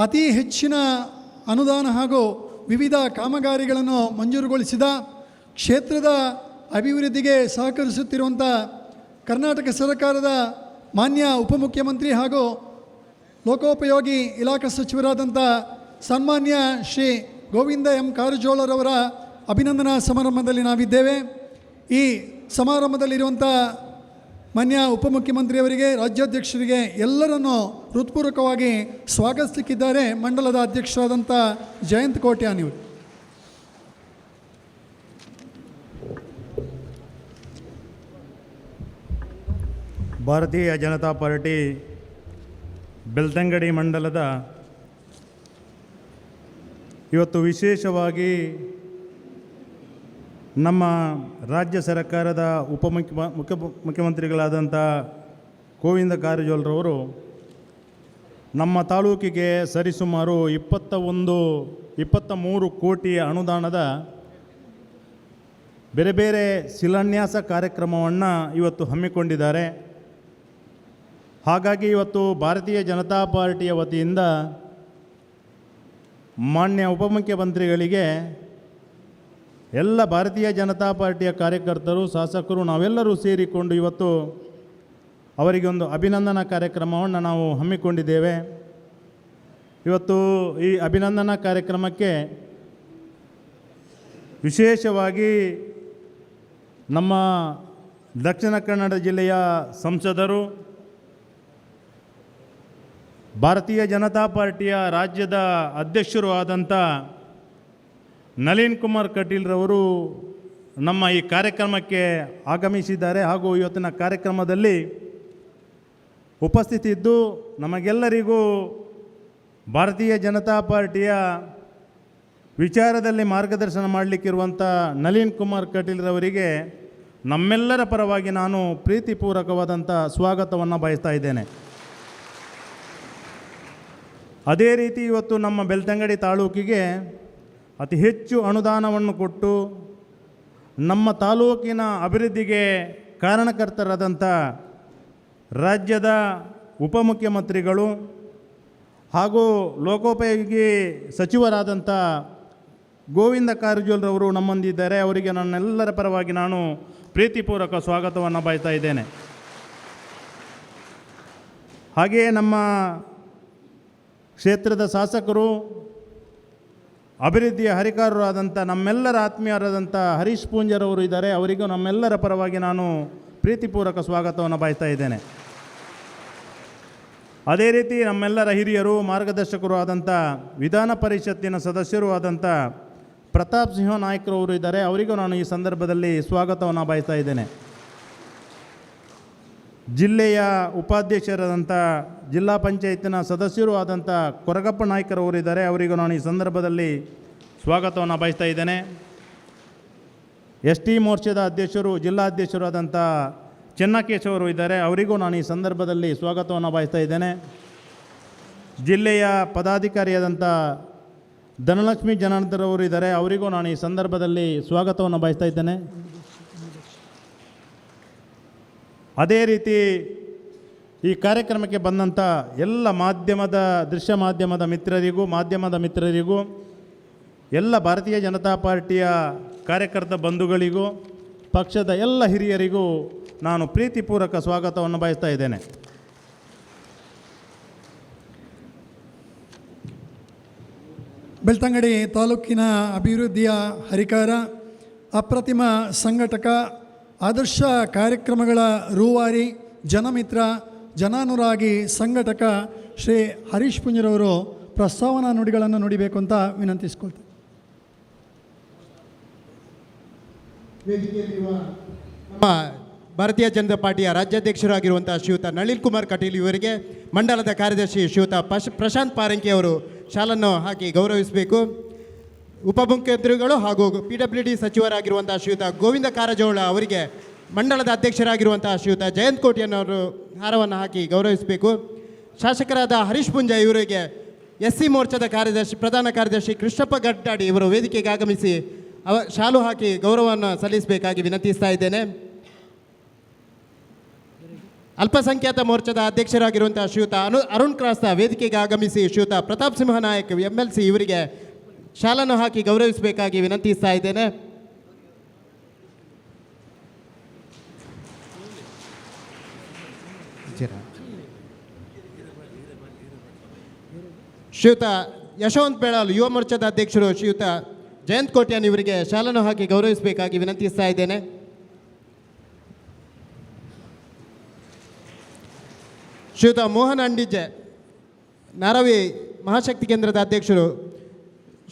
ಅತಿ ಹೆಚ್ಚಿನ ಅನುದಾನ ಹಾಗೂ ವಿವಿಧ ಕಾಮಗಾರಿಗಳನ್ನು ಮಂಜೂರುಗೊಳಿಸಿದ, ಕ್ಷೇತ್ರದ ಅಭಿವೃದ್ಧಿಗೆ ಸಹಕರಿಸುತ್ತಿರುವಂಥ ಕರ್ನಾಟಕ ಸರ್ಕಾರದ ಮಾನ್ಯ ಉಪಮುಖ್ಯಮಂತ್ರಿ ಹಾಗೂ ಲೋಕೋಪಯೋಗಿ ಇಲಾಖಾ ಸಚಿವರಾದಂಥ ಸನ್ಮಾನ್ಯ ಶ್ರೀ ಗೋವಿಂದ ಎಂ ಕಾರಜೋಳರವರ ಅಭಿನಂದನಾ ಸಮಾರಂಭದಲ್ಲಿ ನಾವಿದ್ದೇವೆ. ಈ ಸಮಾರಂಭದಲ್ಲಿರುವಂಥ ಮಾನ್ಯ ಉಪಮುಖ್ಯಮಂತ್ರಿಯವರಿಗೆ, ರಾಜ್ಯಾಧ್ಯಕ್ಷರಿಗೆ ಎಲ್ಲರನ್ನೂ ಹೃತ್ಪೂರ್ವಕವಾಗಿ ಸ್ವಾಗತಿಸಲಿಕ್ಕಿದ್ದಾರೆ ಮಂಡಲದ ಅಧ್ಯಕ್ಷರಾದಂಥ ಜಯಂತ್ ಕೋಟ್ಯಾನ್ ಇವರು. ಭಾರತೀಯ ಜನತಾ ಪಾರ್ಟಿ ಬೆಳ್ತಂಗಡಿ ಮಂಡಲದ ಇವತ್ತು ವಿಶೇಷವಾಗಿ ನಮ್ಮ ರಾಜ್ಯ ಸರ್ಕಾರದ ಮುಖ್ಯಮಂತ್ರಿಗಳಾದಂಥ ಗೋವಿಂದ ಕಾರಜೋಳರವರು ನಮ್ಮ ತಾಲೂಕಿಗೆ ಸರಿಸುಮಾರು 23 ಕೋಟಿ ಅನುದಾನದ ಬೇರೆ ಬೇರೆ ಶಿಲಾನ್ಯಾಸ ಕಾರ್ಯಕ್ರಮವನ್ನು ಇವತ್ತು ಹಮ್ಮಿಕೊಂಡಿದ್ದಾರೆ. ಹಾಗಾಗಿ ಇವತ್ತು ಭಾರತೀಯ ಜನತಾ ಪಾರ್ಟಿಯ ವತಿಯಿಂದ ಮಾನ್ಯ ಉಪಮುಖ್ಯಮಂತ್ರಿಗಳಿಗೆ, ಎಲ್ಲ ಭಾರತೀಯ ಜನತಾ ಪಾರ್ಟಿಯ ಕಾರ್ಯಕರ್ತರು, ಶಾಸಕರು ನಾವೆಲ್ಲರೂ ಸೇರಿಕೊಂಡು ಇವತ್ತು ಅವರಿಗೆ ಒಂದು ಅಭಿನಂದನಾ ಕಾರ್ಯಕ್ರಮವನ್ನು ನಾವು ಹಮ್ಮಿಕೊಂಡಿದ್ದೇವೆ. ಇವತ್ತು ಈ ಅಭಿನಂದನಾ ಕಾರ್ಯಕ್ರಮಕ್ಕೆ ವಿಶೇಷವಾಗಿ ನಮ್ಮ ದಕ್ಷಿಣ ಕನ್ನಡ ಜಿಲ್ಲೆಯ ಸಂಸದರು, ಭಾರತೀಯ ಜನತಾ ಪಾರ್ಟಿಯ ರಾಜ್ಯದ ಅಧ್ಯಕ್ಷರು ಆದಂಥ ನಳಿನ್ ಕುಮಾರ್ ಕಟೀಲ್ರವರು ನಮ್ಮ ಈ ಕಾರ್ಯಕ್ರಮಕ್ಕೆ ಆಗಮಿಸಿದ್ದಾರೆ. ಹಾಗೂ ಇವತ್ತಿನ ಕಾರ್ಯಕ್ರಮದಲ್ಲಿ ಉಪಸ್ಥಿತಿ ಇದ್ದು ನಮಗೆಲ್ಲರಿಗೂ ಭಾರತೀಯ ಜನತಾ ಪಾರ್ಟಿಯ ವಿಚಾರದಲ್ಲಿ ಮಾರ್ಗದರ್ಶನ ಮಾಡಲಿಕ್ಕಿರುವಂಥ ನಳಿನ್ ಕುಮಾರ್ ಕಟೀಲ್ರವರಿಗೆ ನಮ್ಮೆಲ್ಲರ ಪರವಾಗಿ ನಾನು ಪ್ರೀತಿಪೂರ್ವಕವಾದಂಥ ಸ್ವಾಗತವನ್ನು ಬಯಸ್ತಾ ಇದ್ದೇನೆ. ಅದೇ ರೀತಿ ಇವತ್ತು ನಮ್ಮ ಬೆಳ್ತಂಗಡಿ ತಾಲೂಕಿಗೆ ಅತಿ ಹೆಚ್ಚು ಅನುದಾನವನ್ನು ಕೊಟ್ಟು ನಮ್ಮ ತಾಲೂಕಿನ ಅಭಿವೃದ್ಧಿಗೆ ಕಾರಣಕರ್ತರಾದಂಥ ರಾಜ್ಯದ ಉಪಮುಖ್ಯಮಂತ್ರಿಗಳು ಹಾಗೂ ಲೋಕೋಪಯೋಗಿ ಸಚಿವರಾದಂಥ ಗೋವಿಂದ ಕಾರಜೋಳರವರು ನಮ್ಮೊಂದಿದ್ದಾರೆ. ಅವರಿಗೆ ನನ್ನೆಲ್ಲರ ಪರವಾಗಿ ನಾನು ಪ್ರೀತಿಪೂರ್ವಕ ಸ್ವಾಗತವನ್ನು ಬಯಸ್ತಾ ಇದ್ದೇನೆ. ಹಾಗೆಯೇ ನಮ್ಮ ಕ್ಷೇತ್ರದ ಶಾಸಕರು, ಅಭಿವೃದ್ಧಿಯ ಹರಿಕಾರರಾದಂಥ ನಮ್ಮೆಲ್ಲರ ಆತ್ಮೀಯರಾದಂಥ ಹರೀಶ್ ಪೂಂಜರವರು ಇದ್ದಾರೆ. ಅವರಿಗೂ ನಮ್ಮೆಲ್ಲರ ಪರವಾಗಿ ನಾನು ಪ್ರೀತಿಪೂರ್ವಕ ಸ್ವಾಗತವನ್ನು ಬಯಸ್ತಾ ಇದ್ದೇನೆ. ಅದೇ ರೀತಿ ನಮ್ಮೆಲ್ಲರ ಹಿರಿಯರು, ಮಾರ್ಗದರ್ಶಕರು ಆದಂಥ ವಿಧಾನ ಪರಿಷತ್ತಿನ ಸದಸ್ಯರು ಆದಂಥ ಪ್ರತಾಪ್ ಸಿಂಹ ನಾಯ್ಕರವರು ಇದ್ದಾರೆ. ಅವರಿಗೂ ನಾನು ಈ ಸಂದರ್ಭದಲ್ಲಿ ಸ್ವಾಗತವನ್ನು ಬಯಸ್ತಾ ಇದ್ದೇನೆ. ಜಿಲ್ಲೆಯ ಉಪಾಧ್ಯಕ್ಷರಾದಂಥ ಜಿಲ್ಲಾ ಪಂಚಾಯತಿನ ಸದಸ್ಯರು ಆದಂಥ ಕೊರಗಪ್ಪ ನಾಯ್ಕರವರು ಇದ್ದಾರೆ. ಅವರಿಗೂ ನಾನು ಈ ಸಂದರ್ಭದಲ್ಲಿ ಸ್ವಾಗತವನ್ನು ಬಯಸ್ತಾ ಇದ್ದೇನೆ. ಎಸ್ ಟಿ ಮೋರ್ಚಾದ ಅಧ್ಯಕ್ಷರು, ಜಿಲ್ಲಾಧ್ಯಕ್ಷರು ಆದಂಥ ಚೆನ್ನಕೇಶವರು ಇದ್ದಾರೆ. ಅವರಿಗೂ ನಾನು ಈ ಸಂದರ್ಭದಲ್ಲಿ ಸ್ವಾಗತವನ್ನು ಬಯಸ್ತಾ ಇದ್ದೇನೆ. ಜಿಲ್ಲೆಯ ಪದಾಧಿಕಾರಿಯಾದಂಥ ಧನಲಕ್ಷ್ಮಿ ಜನಾರ್ದರವರು ಇದ್ದಾರೆ. ಅವರಿಗೂ ನಾನು ಈ ಸಂದರ್ಭದಲ್ಲಿ ಸ್ವಾಗತವನ್ನು ಬಯಸ್ತಾ ಇದ್ದೇನೆ. ಅದೇ ರೀತಿ ಈ ಕಾರ್ಯಕ್ರಮಕ್ಕೆ ಬಂದಂಥ ಎಲ್ಲ ದೃಶ್ಯ ಮಾಧ್ಯಮದ ಮಿತ್ರರಿಗೂ ಎಲ್ಲ ಭಾರತೀಯ ಜನತಾ ಪಾರ್ಟಿಯ ಕಾರ್ಯಕರ್ತ ಬಂಧುಗಳಿಗೂ ಪಕ್ಷದ ಎಲ್ಲ ಹಿರಿಯರಿಗೂ ನಾನು ಪ್ರೀತಿಪೂರ್ವಕ ಸ್ವಾಗತವನ್ನು ಬಯಸ್ತಾ ಇದ್ದೇನೆ. ಬೆಳ್ತಂಗಡಿ ತಾಲೂಕಿನ ಅಭಿವೃದ್ಧಿಯ ಹರಿಕಾರ, ಅಪ್ರತಿಮ ಸಂಘಟಕ, ಆದರ್ಶ ಕಾರ್ಯಕ್ರಮಗಳ ರೂವಾರಿ, ಜನಮಿತ್ರ, ಜನಾನುರಾಗಿ ಸಂಘಟಕ ಶ್ರೀ ಹರೀಶ್ ಪುಂಜರವರು ಪ್ರಸ್ತಾವನಾ ನುಡಿಗಳನ್ನು ನುಡಿಬೇಕು ಅಂತ ವಿನಂತಿಸ್ಕೊಳ್ತೇನೆ. ನಮ್ಮ ಭಾರತೀಯ ಜನತಾ ಪಾರ್ಟಿಯ ರಾಜ್ಯಾಧ್ಯಕ್ಷರಾಗಿರುವಂಥ ಶ್ರೀಯುತ ನಳಿನ್ ಕುಮಾರ್ ಕಟೀಲ್ ಇವರಿಗೆ ಮಂಡಲದ ಕಾರ್ಯದರ್ಶಿ ಶ್ರೀಯುತ ಪ್ರಶಾಂತ್ ಪಾರಂಕಿ ಅವರು ಶಾಲನ್ನು ಹಾಕಿ ಗೌರವಿಸಬೇಕು. ಉಪಮುಖ್ಯಮಂತ್ರಿಗಳು ಹಾಗೂ PWD ಸಚಿವರಾಗಿರುವಂಥ ಶ್ರೀಯುತ ಗೋವಿಂದ ಕಾರಜೋಳ ಅವರಿಗೆ ಮಂಡಲದ ಅಧ್ಯಕ್ಷರಾಗಿರುವಂಥ ಶ್ರೀಯುತ ಜಯಂತ್ ಕೋಟ್ಯಾನವರು ಹಾರವನ್ನು ಹಾಕಿ ಗೌರವಿಸಬೇಕು. ಶಾಸಕರಾದ ಹರೀಶ್ ಪುಂಜ ಇವರಿಗೆ SC ಮೋರ್ಚಾದ ಪ್ರಧಾನ ಕಾರ್ಯದರ್ಶಿ ಕೃಷ್ಣಪ್ಪ ಗಡ್ಡಾಡಿ ಇವರು ವೇದಿಕೆಗೆ ಆಗಮಿಸಿ ಶಾಲು ಹಾಕಿ ಗೌರವವನ್ನು ಸಲ್ಲಿಸಬೇಕಾಗಿ ವಿನಂತಿಸ್ತಾ ಇದ್ದೇನೆ. ಅಲ್ಪಸಂಖ್ಯಾತ ಮೋರ್ಚಾದ ಅಧ್ಯಕ್ಷರಾಗಿರುವಂಥ ಶ್ರೀಯುತ ಅರುಣ್ ಕ್ರಾಸ್ತ ವೇದಿಕೆಗೆ ಆಗಮಿಸಿ ಶ್ರೀಯುತ ಪ್ರತಾಪ್ ಸಿಂಹ ನಾಯಕ್ MLC ಇವರಿಗೆ ಶಾಲನ್ನು ಹಾಕಿ ಗೌರವಿಸಬೇಕಾಗಿ ವಿನಂತಿಸ್ತಾ ಇದ್ದೇನೆ. ಶ್ರೀಯುತ ಯಶವಂತ್ ಬೇಳಾಲ್ ಯುವ ಮೋರ್ಚಾದ ಅಧ್ಯಕ್ಷರು ಶ್ರೀಯುತ ಜಯಂತ್ ಕೋಟ್ಯಾನ್ ಇವರಿಗೆ ಶಾಲನ್ನು ಹಾಕಿ ಗೌರವಿಸಬೇಕಾಗಿ ವಿನಂತಿಸ್ತಾ ಇದ್ದೇನೆ. ಶ್ರೀಯುತ ಮೋಹನ್ ಅಂಡಿಜೆ ನಾರವಿ ಮಹಾಶಕ್ತಿ ಕೇಂದ್ರದ ಅಧ್ಯಕ್ಷರು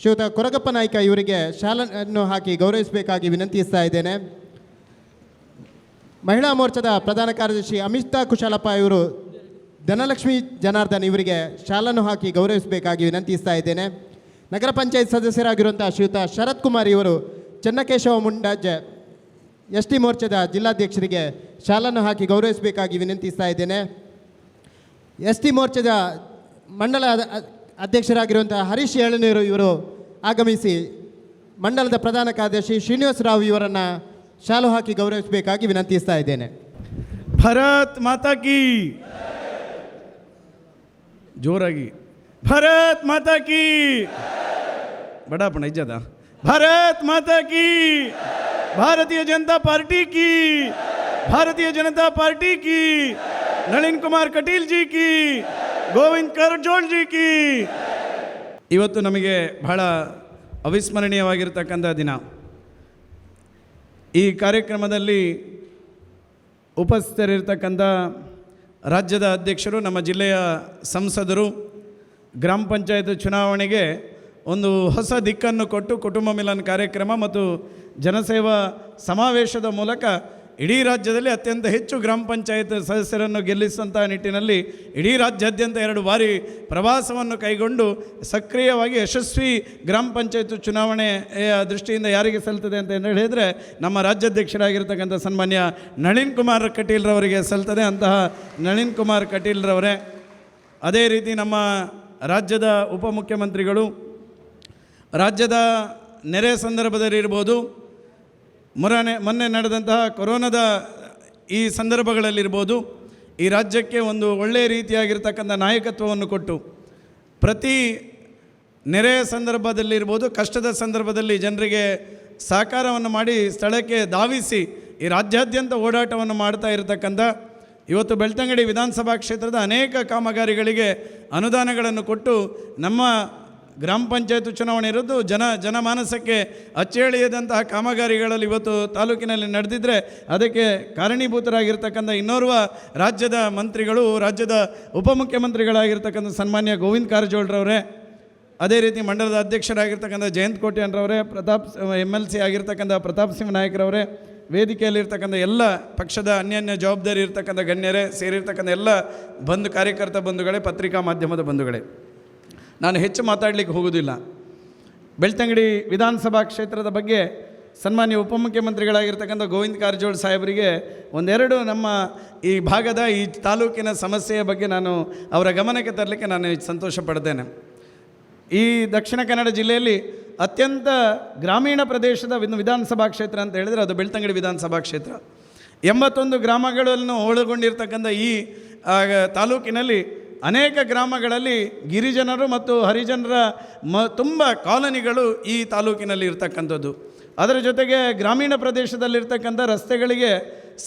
ಶ್ರೀಯುತ ಕೊರಗಪ್ಪ ನಾಯ್ಕ ಇವರಿಗೆ ಶಾಲನ್ನು ಹಾಕಿ ಗೌರವಿಸಬೇಕಾಗಿ ವಿನಂತಿಸ್ತಾ ಇದ್ದೇನೆ. ಮಹಿಳಾ ಮೋರ್ಚಾದ ಪ್ರಧಾನ ಕಾರ್ಯದರ್ಶಿ ಅಮಿತಾ ಕುಶಾಲಪ್ಪ ಇವರು ಧನಲಕ್ಷ್ಮಿ ಜನಾರ್ದನ್ ಇವರಿಗೆ ಶಾಲನ್ನು ಹಾಕಿ ಗೌರವಿಸಬೇಕಾಗಿ ವಿನಂತಿಸ್ತಾ ಇದ್ದೇನೆ. ನಗರ ಪಂಚಾಯತ್ ಸದಸ್ಯರಾಗಿರುವಂಥ ಶ್ರೀಯುತ ಶರತ್ ಕುಮಾರ್ ಇವರು ಚನ್ನಕೇಶವ ಮುಂಡಾಜೆ ST ಮೋರ್ಚಾದ ಜಿಲ್ಲಾಧ್ಯಕ್ಷರಿಗೆ ಶಾಲನ್ನು ಹಾಕಿ ಗೌರವಿಸಬೇಕಾಗಿ ವಿನಂತಿಸ್ತಾ ಇದ್ದೇನೆ. ST ಮೋರ್ಚಾದ ಮಂಡಲ ಅಧ್ಯಕ್ಷರಾಗಿರುವಂಥ ಹರೀಶ್ ಎಳನೀರು ಇವರು ಆಗಮಿಸಿ ಮಂಡಲದ ಪ್ರಧಾನ ಕಾರ್ಯದರ್ಶಿ ಶ್ರೀನಿವಾಸ ರಾವ್ ಇವರನ್ನು ಶಾಲು ಹಾಕಿ ಗೌರವಿಸಬೇಕಾಗಿ ವಿನಂತಿಸ್ತಾ ಇದ್ದೇನೆ. ಭಾರತ್ ಮಾತಾ ಕಿ ಜೋರಾಗಿ ಭಾರತ್ ಮಾತಾ ಕಿ ಬಡಾಪಣ ಇಜ್ಜದ ಭಾರತ್ ಮಾತಾ ಕಿ ಭಾರತೀಯ ಜನತಾ ಪಾರ್ಟಿ ಕಿ ಭಾರತೀಯ ಜನತಾ ಪಾರ್ಟಿ ಕಿ ನಳಿನ್ ಕುಮಾರ್ ಕಟೀಲ್ ಜಿ ಕಿ ಗೋವಿಂದ್ ಕಾರಜೋಳ್ ಜಿ ಕಿ. ಇವತ್ತು ನಮಗೆ ಬಹಳ ಅವಿಸ್ಮರಣೀಯವಾಗಿರ್ತಕ್ಕಂಥ ದಿನ. ಈ ಕಾರ್ಯಕ್ರಮದಲ್ಲಿ ಉಪಸ್ಥಿತರಿರ್ತಕ್ಕಂಥ ರಾಜ್ಯದ ಅಧ್ಯಕ್ಷರು, ನಮ್ಮ ಜಿಲ್ಲೆಯ ಸಂಸದರು, ಗ್ರಾಮ ಪಂಚಾಯತ್ ಚುನಾವಣೆಗೆ ಒಂದು ಹೊಸ ದಿಕ್ಕನ್ನು ಕೊಟ್ಟು ಕುಟುಂಬ ಮಿಲನ ಕಾರ್ಯಕ್ರಮ ಮತ್ತು ಜನಸೇವಾ ಸಮಾವೇಶದ ಮೂಲಕ ಇಡೀ ರಾಜ್ಯದಲ್ಲಿ ಅತ್ಯಂತ ಹೆಚ್ಚು ಗ್ರಾಮ ಪಂಚಾಯತ್ ಸದಸ್ಯರನ್ನು ಗೆಲ್ಲಿಸುವಂಥ ನಿಟ್ಟಿನಲ್ಲಿ ಇಡೀ ರಾಜ್ಯಾದ್ಯಂತ 2 ಬಾರಿ ಪ್ರವಾಸವನ್ನು ಕೈಗೊಂಡು ಸಕ್ರಿಯವಾಗಿ ಯಶಸ್ವಿ ಗ್ರಾಮ ಪಂಚಾಯತ್ ಚುನಾವಣೆಯ ದೃಷ್ಟಿಯಿಂದ ಯಾರಿಗೆ ಸಲ್ತದೆ ಅಂತ ಹೇಳಿದರೆ ನಮ್ಮ ರಾಜ್ಯಾಧ್ಯಕ್ಷರಾಗಿರ್ತಕ್ಕಂಥ ಸನ್ಮಾನ್ಯ ನಳಿನ್ ಕುಮಾರ್ ಕಟೀಲ್ರವರಿಗೆ ಸಲ್ತದೆ. ಅಂತಹ ನಳಿನ್ ಕುಮಾರ್ ಕಟೀಲ್ರವರೇ, ಅದೇ ರೀತಿ ನಮ್ಮ ರಾಜ್ಯದ ಉಪಮುಖ್ಯಮಂತ್ರಿಗಳು, ರಾಜ್ಯದ ನೆರೆ ಸಂದರ್ಭದಲ್ಲಿರ್ಬೋದು, ಮೊನ್ನೆ ನಡೆದಂತಹ ಕೊರೋನಾದ ಈ ಸಂದರ್ಭಗಳಲ್ಲಿರ್ಬೋದು, ಈ ರಾಜ್ಯಕ್ಕೆ ಒಂದು ಒಳ್ಳೆಯ ರೀತಿಯಾಗಿರ್ತಕ್ಕಂಥ ನಾಯಕತ್ವವನ್ನು ಕೊಟ್ಟು ಪ್ರತಿ ನೆರೆಯ ಸಂದರ್ಭದಲ್ಲಿರ್ಬೋದು, ಕಷ್ಟದ ಸಂದರ್ಭದಲ್ಲಿ ಜನರಿಗೆ ಸಹಕಾರವನ್ನು ಮಾಡಿ ಸ್ಥಳಕ್ಕೆ ಧಾವಿಸಿ ಈ ರಾಜ್ಯಾದ್ಯಂತ ಓಡಾಟವನ್ನು ಮಾಡ್ತಾ ಇರತಕ್ಕಂಥ, ಇವತ್ತು ಬೆಳ್ತಂಗಡಿ ವಿಧಾನಸಭಾ ಕ್ಷೇತ್ರದ ಅನೇಕ ಕಾಮಗಾರಿಗಳಿಗೆ ಅನುದಾನಗಳನ್ನು ಕೊಟ್ಟು ನಮ್ಮ ಗ್ರಾಮ ಪಂಚಾಯತ್ ಚುನಾವಣೆ ಇರೋದು ಜನಮಾನಸಕ್ಕೆ ಅಚ್ಚಳಿಯದಂತಹ ಕಾಮಗಾರಿಗಳಲ್ಲಿ ಇವತ್ತು ತಾಲೂಕಿನಲ್ಲಿ ನಡೆದಿದ್ದರೆ ಅದಕ್ಕೆ ಕಾರಣೀಭೂತರಾಗಿರ್ತಕ್ಕಂಥ ಇನ್ನೋರ್ವ ರಾಜ್ಯದ ಮಂತ್ರಿಗಳು, ರಾಜ್ಯದ ಉಪಮುಖ್ಯಮಂತ್ರಿಗಳಾಗಿರ್ತಕ್ಕಂಥ ಸನ್ಮಾನ್ಯ ಗೋವಿಂದ್ ಕಾರಜೋಳರವರೇ, ಅದೇ ರೀತಿ ಮಂಡಲದ ಅಧ್ಯಕ್ಷರಾಗಿರ್ತಕ್ಕಂಥ ಜಯಂತ್ ಕೋಟ್ಯಾನ್ರವರೇ, MLC ಆಗಿರ್ತಕ್ಕಂಥ ಪ್ರತಾಪ್ ಸಿಂಹ ನಾಯಕರವರೇ, ವೇದಿಕೆಯಲ್ಲಿರ್ತಕ್ಕಂಥ ಎಲ್ಲ ಪಕ್ಷದ ಅನ್ಯಾನ್ಯ ಜವಾಬ್ದಾರಿ ಇರ್ತಕ್ಕಂಥ ಗಣ್ಯರೇ, ಸೇರಿರ್ತಕ್ಕಂಥ ಎಲ್ಲ ಕಾರ್ಯಕರ್ತ ಬಂಧುಗಳೇ, ಪತ್ರಿಕಾ ಮಾಧ್ಯಮದ ಬಂಧುಗಳೇ, ನಾನು ಹೆಚ್ಚು ಮಾತಾಡಲಿಕ್ಕೆ ಹೋಗೋದಿಲ್ಲ. ಬೆಳ್ತಂಗಡಿ ವಿಧಾನಸಭಾ ಕ್ಷೇತ್ರದ ಬಗ್ಗೆ ಸನ್ಮಾನ್ಯ ಉಪಮುಖ್ಯಮಂತ್ರಿಗಳಾಗಿರ್ತಕ್ಕಂಥ ಗೋವಿಂದ್ ಕಾರಜೋಳ್ ಸಾಹೇಬರಿಗೆ ಒಂದೆರಡು ನಮ್ಮ ಈ ಭಾಗದ ಈ ತಾಲೂಕಿನ ಸಮಸ್ಯೆಯ ಬಗ್ಗೆ ನಾನು ಅವರ ಗಮನಕ್ಕೆ ತರಲಿಕ್ಕೆ ನಾನು ಸಂತೋಷ ಪಡ್ತೇನೆ. ಈ ದಕ್ಷಿಣ ಕನ್ನಡ ಜಿಲ್ಲೆಯಲ್ಲಿ ಅತ್ಯಂತ ಗ್ರಾಮೀಣ ಪ್ರದೇಶದ ವಿಧಾನಸಭಾ ಕ್ಷೇತ್ರ ಅಂತ ಹೇಳಿದರೆ ಅದು ಬೆಳ್ತಂಗಡಿ ವಿಧಾನಸಭಾ ಕ್ಷೇತ್ರ. 81 ಗ್ರಾಮಗಳನ್ನು ಒಳಗೊಂಡಿರ್ತಕ್ಕಂಥ ಈ ತಾಲೂಕಿನಲ್ಲಿ ಅನೇಕ ಗ್ರಾಮಗಳಲ್ಲಿ ಗಿರಿಜನರು ಮತ್ತು ಹರಿಜನರ ತುಂಬ ಕಾಲೋನಿಗಳು ಈ ತಾಲೂಕಿನಲ್ಲಿ ಇರ್ತಕ್ಕಂಥದ್ದು. ಅದರ ಜೊತೆಗೆ ಗ್ರಾಮೀಣ ಪ್ರದೇಶದಲ್ಲಿರ್ತಕ್ಕಂಥ ರಸ್ತೆಗಳಿಗೆ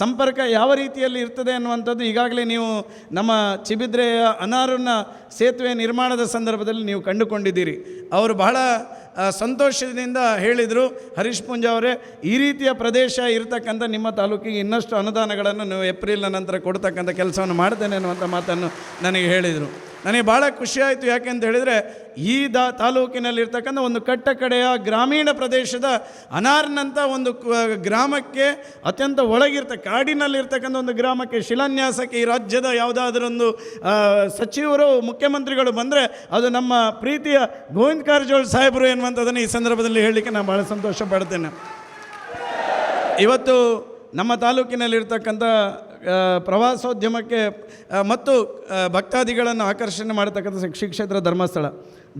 ಸಂಪರ್ಕ ಯಾವ ರೀತಿಯಲ್ಲಿ ಇರ್ತದೆ ಅನ್ನುವಂಥದ್ದು ಈಗಾಗಲೇ ನೀವು ನಮ್ಮ ಚಿಬಿದ್ರೆಯ ಅನಾವರಣ ಸೇತುವೆ ನಿರ್ಮಾಣದ ಸಂದರ್ಭದಲ್ಲಿ ನೀವು ಕಂಡುಕೊಂಡಿದ್ದೀರಿ. ಅವರು ಬಹಳ ಸಂತೋಷದಿಂದ ಹೇಳಿದರು, ಹರೀಶ್ ಪುಂಜ ಅವರೇ, ಈ ರೀತಿಯ ಪ್ರದೇಶ ಇರತಕ್ಕಂಥ ನಿಮ್ಮ ತಾಲೂಕಿಗೆ ಇನ್ನಷ್ಟು ಅನುದಾನಗಳನ್ನು ನೀವು ಏಪ್ರಿಲ್ನ ನಂತರ ಕೊಡ್ತಕ್ಕಂಥ ಕೆಲಸವನ್ನು ಮಾಡ್ತೇನೆ ಅನ್ನುವಂಥ ಮಾತನ್ನು ನನಗೆ ಹೇಳಿದರು. ನನಗೆ ಭಾಳ ಖುಷಿಯಾಯಿತು. ಯಾಕೆಂತ ಹೇಳಿದರೆ ಈ ತಾಲೂಕಿನಲ್ಲಿರ್ತಕ್ಕಂಥ ಒಂದು ಕಟ್ಟಕಡೆಯ ಗ್ರಾಮೀಣ ಪ್ರದೇಶದ ಅನಾರ್ನಂಥ ಒಂದು ಗ್ರಾಮಕ್ಕೆ, ಅತ್ಯಂತ ಕಾಡಿನಲ್ಲಿರ್ತಕ್ಕಂಥ ಒಂದು ಗ್ರಾಮಕ್ಕೆ ಶಿಲಾನ್ಯಾಸಕ್ಕೆ ಈ ರಾಜ್ಯದ ಯಾವುದಾದರೊಂದು ಸಚಿವರು, ಮುಖ್ಯಮಂತ್ರಿಗಳು ಬಂದರೆ ಅದು ನಮ್ಮ ಪ್ರೀತಿಯ ಗೋವಿಂದ್ ಕಾರಜೋಳ್ ಸಾಹೇಬರು ಎನ್ನುವಂಥದ್ದನ್ನು ಈ ಸಂದರ್ಭದಲ್ಲಿ ಹೇಳಲಿಕ್ಕೆ ನಾನು ಭಾಳ ಸಂತೋಷ ಪಡ್ತೇನೆ. ಇವತ್ತು ನಮ್ಮ ತಾಲೂಕಿನಲ್ಲಿರ್ತಕ್ಕಂಥ ಪ್ರವಾಸೋದ್ಯಮಕ್ಕೆ ಮತ್ತು ಭಕ್ತಾದಿಗಳನ್ನು ಆಕರ್ಷಣೆ ಮಾಡತಕ್ಕಂಥ ಶ್ರೀ ಕ್ಷೇತ್ರ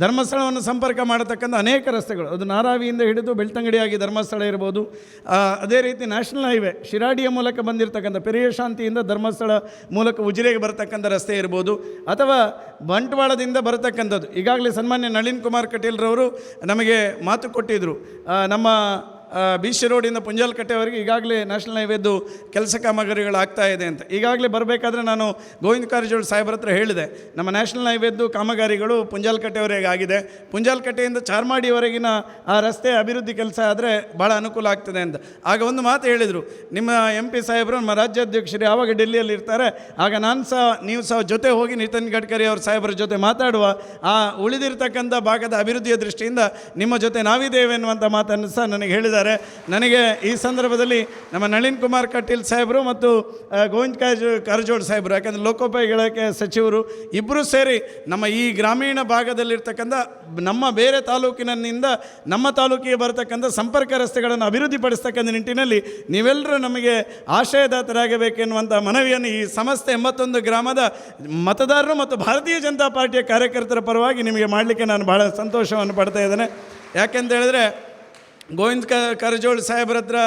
ಧರ್ಮಸ್ಥಳವನ್ನು ಸಂಪರ್ಕ ಮಾಡತಕ್ಕಂಥ ಅನೇಕ ರಸ್ತೆಗಳು, ಅದು ನಾರಾವಿಯಿಂದ ಹಿಡಿದು ಬೆಳ್ತಂಗಡಿಯಾಗಿ ಧರ್ಮಸ್ಥಳ ಇರ್ಬೋದು. ಅದೇ ರೀತಿ ನ್ಯಾಷನಲ್ ಹೈವೇ ಶಿರಾಡಿಯ ಮೂಲಕ ಬಂದಿರತಕ್ಕಂಥ ಪೆರಿಯಶಾಂತಿಯಿಂದ ಧರ್ಮಸ್ಥಳ ಮೂಲಕ ಉಜಿರೆಗೆ ಬರತಕ್ಕಂಥ ರಸ್ತೆ ಇರ್ಬೋದು, ಅಥವಾ ಬಂಟ್ವಾಳದಿಂದ ಬರತಕ್ಕಂಥದ್ದು. ಈಗಾಗಲೇ ಸನ್ಮಾನ್ಯ ನಳಿನ್ ಕುಮಾರ್ ಕಟೀಲ್ರವರು ನಮಗೆ ಮಾತು ಕೊಟ್ಟಿದ್ದರು, ನಮ್ಮ ಬಿ ಸಿ ರೋಡಿಂದ ಪುಂಜಾಲಕಟ್ಟೆವರೆಗೆ ಈಗಾಗಲೇ ನ್ಯಾಷನಲ್ ಹೈವೇದು ಕೆಲಸ ಕಾಮಗಾರಿಗಳಾಗ್ತಾ ಇದೆ ಅಂತ. ಈಗಾಗಲೇ ಬರಬೇಕಾದ್ರೆ ನಾನು ಗೋವಿಂದ ಕಾರಜೋಳ ಸಾಹೇಬ್ರ ಹತ್ರ ಹೇಳಿದೆ, ನಮ್ಮ ನ್ಯಾಷನಲ್ ಹೈವೇದು ಕಾಮಗಾರಿಗಳು ಪುಂಜಾಲಕಟ್ಟೆವರೆಗೆ ಆಗಿದೆ, ಪುಂಜಾಲಕಟ್ಟೆಯಿಂದ ಚಾರ್ಮಾಡಿವರೆಗಿನ ಆ ರಸ್ತೆ ಅಭಿವೃದ್ಧಿ ಕೆಲಸ ಆದರೆ ಭಾಳ ಅನುಕೂಲ ಆಗ್ತದೆ ಅಂತ. ಆಗ ಒಂದು ಮಾತು ಹೇಳಿದರು, ನಿಮ್ಮ MP ಸಾಹೇಬರು ನಮ್ಮ ರಾಜ್ಯಾಧ್ಯಕ್ಷರು ಯಾವಾಗ ಡೆಲ್ಲಿಯಲ್ಲಿ ಇರ್ತಾರೆ ಆಗ ನೀವು ಸಹ ಜೊತೆ ಹೋಗಿ ನಿತಿನ್ ಗಡ್ಕರಿ ಅವ್ರ ಸಾಹೇಬರ ಜೊತೆ ಮಾತಾಡುವ, ಆ ಉಳಿದಿರ್ತಕ್ಕಂಥ ಭಾಗದ ಅಭಿವೃದ್ಧಿಯ ದೃಷ್ಟಿಯಿಂದ ನಿಮ್ಮ ಜೊತೆ ನಾವಿದ್ದೇವೆ ಎನ್ನುವಂಥ ಮಾತನ್ನು ಸಹ ನನಗೆ ಹೇಳಿದ್ದಾರೆ. ನನಗೆ ಈ ಸಂದರ್ಭದಲ್ಲಿ ನಮ್ಮ ನಳಿನ್ ಕುಮಾರ್ ಕಟೀಲ್ ಸಾಹೇಬರು ಮತ್ತು ಗೋವಿಂದ ಕಾರಜೋಳ ಸಾಹೇಬರು, ಯಾಕಂದರೆ ಲೋಕೋಪಯೋಗಿ ಇಲಾಖೆ ಸಚಿವರು ಇಬ್ಬರು ಸೇರಿ ನಮ್ಮ ಈ ಗ್ರಾಮೀಣ ಭಾಗದಲ್ಲಿರ್ತಕ್ಕಂಥ ನಮ್ಮ ಬೇರೆ ತಾಲೂಕಿನಿಂದ ನಮ್ಮ ತಾಲೂಕಿಗೆ ಬರತಕ್ಕಂಥ ಸಂಪರ್ಕ ರಸ್ತೆಗಳನ್ನು ಅಭಿವೃದ್ಧಿಪಡಿಸ್ತಕ್ಕಂಥ ನಿಟ್ಟಿನಲ್ಲಿ ನೀವೆಲ್ಲರೂ ನಮಗೆ ಆಶಯದಾತರಾಗಬೇಕೆನ್ನುವಂಥ ಮನವಿಯನ್ನು ಈ ಸಮಸ್ತ 81 ಗ್ರಾಮದ ಮತದಾರರು ಮತ್ತು ಭಾರತೀಯ ಜನತಾ ಪಾರ್ಟಿಯ ಕಾರ್ಯಕರ್ತರ ಪರವಾಗಿ ನಿಮಗೆ ಮಾಡಲಿಕ್ಕೆ ನಾನು ಭಾಳ ಸಂತೋಷವನ್ನು ಪಡ್ತಾ ಇದ್ದೇನೆ. ಯಾಕೆಂತ ಹೇಳಿದ್ರೆ ಗೋವಿಂದ ಕಾರಜೋಳ ಸಾಹೇಬ್ರ ಹತ್ರ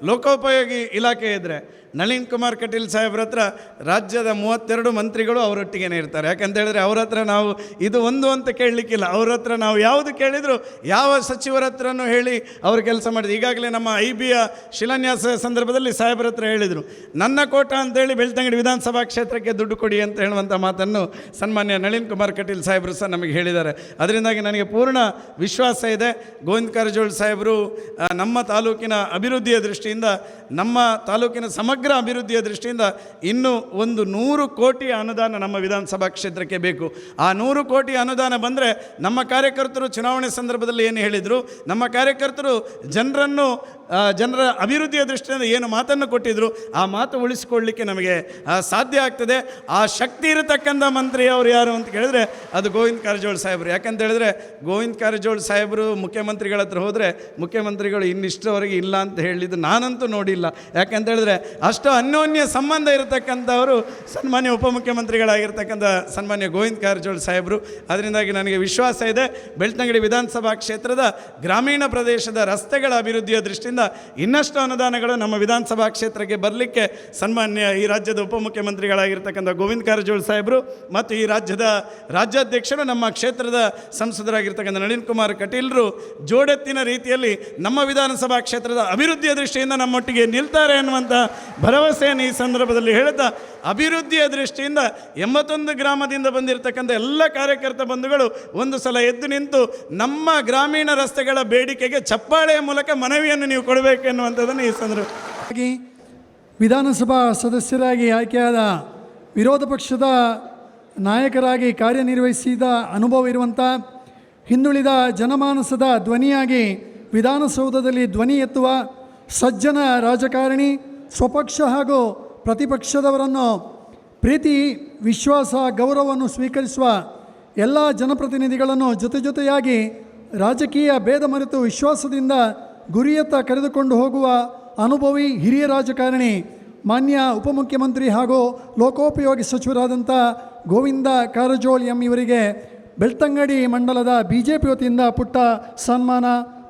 ಲೋಕೋಪಯೋಗಿ ಇಲಾಖೆ ಇದ್ದರೆ, ನಳಿನ್ ಕುಮಾರ್ ಕಟೀಲ್ ಸಾಹೇಬ್ರ ಹತ್ರ ರಾಜ್ಯದ 32 ಮಂತ್ರಿಗಳು ಅವರೊಟ್ಟಿಗೆ ಇರ್ತಾರೆ. ಯಾಕಂತ ಹೇಳಿದ್ರೆ ಅವ್ರ ಹತ್ರ ನಾವು ಇದು ಒಂದು ಅಂತ ಕೇಳಲಿಕ್ಕಿಲ್ಲ, ಅವ್ರ ಹತ್ರ ನಾವು ಯಾವುದು ಕೇಳಿದ್ರು ಯಾವ ಸಚಿವರ ಹತ್ರನೂ ಹೇಳಿ ಅವರು ಕೆಲಸ ಮಾಡಿದ್ರು. ಈಗಾಗಲೇ ನಮ್ಮ IBಯ ಶಿಲಾನ್ಯಾಸ ಸಂದರ್ಭದಲ್ಲಿ ಸಾಹೇಬ್ರ ಹತ್ರ ಹೇಳಿದರು, ನನ್ನ ಕೋಟ ಅಂತೇಳಿ ಬೆಳ್ತಂಗಡಿ ವಿಧಾನಸಭಾ ಕ್ಷೇತ್ರಕ್ಕೆ ದುಡ್ಡು ಕೊಡಿ ಅಂತ ಹೇಳುವಂಥ ಮಾತನ್ನು ಸನ್ಮಾನ್ಯ ನಳಿನ್ ಕುಮಾರ್ ಕಟೀಲ್ ಸಾಹೇಬರು ಸಹ ನಮಗೆ ಹೇಳಿದ್ದಾರೆ. ಅದರಿಂದಾಗಿ ನನಗೆ ಪೂರ್ಣ ವಿಶ್ವಾಸ ಇದೆ, ಗೋವಿಂದ ಕಾರಜೋಳ ಸಾಹೇಬರು ನಮ್ಮ ತಾಲೂಕಿನ ಅಭಿವೃದ್ಧಿಯ ದೃಷ್ಟಿಯಿಂದ, ನಮ್ಮ ತಾಲೂಕಿನ ಸಮಗ್ರ ಅಭಿವೃದ್ಧಿಯ ದೃಷ್ಟಿಯಿಂದ ಇನ್ನೂ ಒಂದು 100 ಕೋಟಿ ಅನುದಾನ ನಮ್ಮ ವಿಧಾನಸಭಾ ಕ್ಷೇತ್ರಕ್ಕೆ ಬೇಕು. ಆ 100 ಕೋಟಿ ಅನುದಾನ ಬಂದರೆ ನಮ್ಮ ಕಾರ್ಯಕರ್ತರು ಚುನಾವಣೆ ಸಂದರ್ಭದಲ್ಲಿ ಏನು ಹೇಳಿದರು, ನಮ್ಮ ಕಾರ್ಯಕರ್ತರು ಜನರ ಅಭಿವೃದ್ಧಿಯ ದೃಷ್ಟಿಯಿಂದ ಏನು ಮಾತನ್ನು ಕೊಟ್ಟಿದ್ದರು ಆ ಮಾತು ಉಳಿಸಿಕೊಳ್ಳಲಿಕ್ಕೆ ನಮಗೆ ಸಾಧ್ಯ ಆಗ್ತದೆ. ಆ ಶಕ್ತಿ ಇರತಕ್ಕಂಥ ಮಂತ್ರಿ ಅವರು ಯಾರು ಅಂತ ಕೇಳಿದ್ರೆ ಅದು ಗೋವಿಂದ ಕಾರಜೋಳ ಸಾಹೇಬರು. ಯಾಕಂತ ಹೇಳಿದ್ರೆ ಗೋವಿಂದ ಕಾರಜೋಳ ಸಾಹೇಬರು ಮುಖ್ಯಮಂತ್ರಿಗಳ ಹತ್ರ ಹೋದರೆ ಮುಖ್ಯಮಂತ್ರಿಗಳು ಇನ್ನಿಷ್ಟವರೆಗೆ ಇಲ್ಲ ಅಂತ ಹೇಳಿದ್ದು ನಾನಂತೂ ನೋಡಿಲ್ಲ. ಯಾಕಂತ ಹೇಳಿದ್ರೆ ಅಷ್ಟು ಅನ್ಯೋನ್ಯ ಸಂಬಂಧ ಇರತಕ್ಕಂಥವರು ಸನ್ಮಾನ್ಯ ಉಪಮುಖ್ಯಮಂತ್ರಿಗಳಾಗಿರ್ತಕ್ಕಂಥ ಸನ್ಮಾನ್ಯ ಗೋವಿಂದ ಕಾರಜೋಳ ಸಾಹೇಬರು. ಅದರಿಂದಾಗಿ ನನಗೆ ವಿಶ್ವಾಸ ಇದೆ, ಬೆಳ್ತಂಗಡಿ ವಿಧಾನಸಭಾ ಕ್ಷೇತ್ರದ ಗ್ರಾಮೀಣ ಪ್ರದೇಶದ ರಸ್ತೆಗಳ ಅಭಿವೃದ್ಧಿಯ ದೃಷ್ಟಿಯಿಂದ ಇನ್ನಷ್ಟು ಅನುದಾನಗಳು ನಮ್ಮ ವಿಧಾನಸಭಾ ಕ್ಷೇತ್ರಕ್ಕೆ ಬರಲಿಕ್ಕೆ ಸನ್ಮಾನ್ಯ ಈ ರಾಜ್ಯದ ಉಪಮುಖ್ಯಮಂತ್ರಿಗಳಾಗಿರ್ತಕ್ಕಂಥ ಗೋವಿಂದ ಕಾರಜೋಳ ಸಾಹೇಬರು ಮತ್ತು ಈ ರಾಜ್ಯದ ರಾಜ್ಯಾಧ್ಯಕ್ಷರು ನಮ್ಮ ಕ್ಷೇತ್ರದ ಸಂಸದರಾಗಿರ್ತಕ್ಕಂಥ ನಳಿನ್ ಕುಮಾರ್ ಕಟೀಲ್ರು ಜೋಡೆತ್ತಿನ ರೀತಿಯಲ್ಲಿ ನಮ್ಮ ವಿಧಾನಸಭಾ ಕ್ಷೇತ್ರದ ಅಭಿವೃದ್ಧಿಯ ದೃಷ್ಟಿಯಿಂದ ನಮ್ಮೊಟ್ಟಿಗೆ ನಿಲ್ತಾರೆ ಅನ್ನುವಂಥ ಭರವಸೆಯನ್ನು ಈ ಸಂದರ್ಭದಲ್ಲಿ ಹೇಳ್ತಾ, ಅಭಿವೃದ್ಧಿಯ ದೃಷ್ಟಿಯಿಂದ 81 ಗ್ರಾಮದಿಂದ ಬಂದಿರತಕ್ಕಂಥ ಎಲ್ಲ ಕಾರ್ಯಕರ್ತ ಬಂಧುಗಳು ಒಂದು ಸಲ ಎದ್ದು ನಿಂತು ನಮ್ಮ ಗ್ರಾಮೀಣ ರಸ್ತೆಗಳ ಬೇಡಿಕೆಗೆ ಚಪ್ಪಾಳೆಯ ಮೂಲಕ ಮನವಿಯನ್ನು ನೀವು ಕೊಡಬೇಕೆನ್ನುವಂಥದ್ದನ್ನು ಈ ಸಂದರ್ಭವಾಗಿ ವಿಧಾನಸಭಾ ಸದಸ್ಯರಾಗಿ ಆಯ್ಕೆಯಾದ ವಿರೋಧ ಪಕ್ಷದ ನಾಯಕರಾಗಿ ಕಾರ್ಯನಿರ್ವಹಿಸಿದ ಅನುಭವ ಇರುವಂಥ ಹಿಂದುಳಿದ ಜನಮಾನಸದ ಧ್ವನಿಯಾಗಿ ವಿಧಾನಸೌಧದಲ್ಲಿ ಧ್ವನಿ ಎತ್ತುವ ಸಜ್ಜನ ರಾಜಕಾರಣಿ, ಸ್ವಪಕ್ಷ ಹಾಗೂ ಪ್ರತಿಪಕ್ಷದವರನ್ನು ಪ್ರೀತಿ, ವಿಶ್ವಾಸ, ಗೌರವವನ್ನು ಸ್ವೀಕರಿಸುವ ಎಲ್ಲ ಜನಪ್ರತಿನಿಧಿಗಳನ್ನು ಜೊತೆಯಾಗಿ ರಾಜಕೀಯ ಭೇದ ಮರೆತು ವಿಶ್ವಾಸದಿಂದ ಗುರಿಯತ್ತ ಕರೆದುಕೊಂಡು ಹೋಗುವ ಅನುಭವಿ ಹಿರಿಯ ರಾಜಕಾರಣಿ ಮಾನ್ಯ ಉಪಮುಖ್ಯಮಂತ್ರಿ ಹಾಗೂ ಲೋಕೋಪಯೋಗಿ ಸಚಿವರಾದಂಥ ಗೋವಿಂದ ಕಾರಜೋಳ ಇವರಿಗೆ ಬೆಳ್ತಂಗಡಿ ಮಂಡಲದ BJP ವತಿಯಿಂದ ಪುಟ್ಟ ಸನ್ಮಾನ.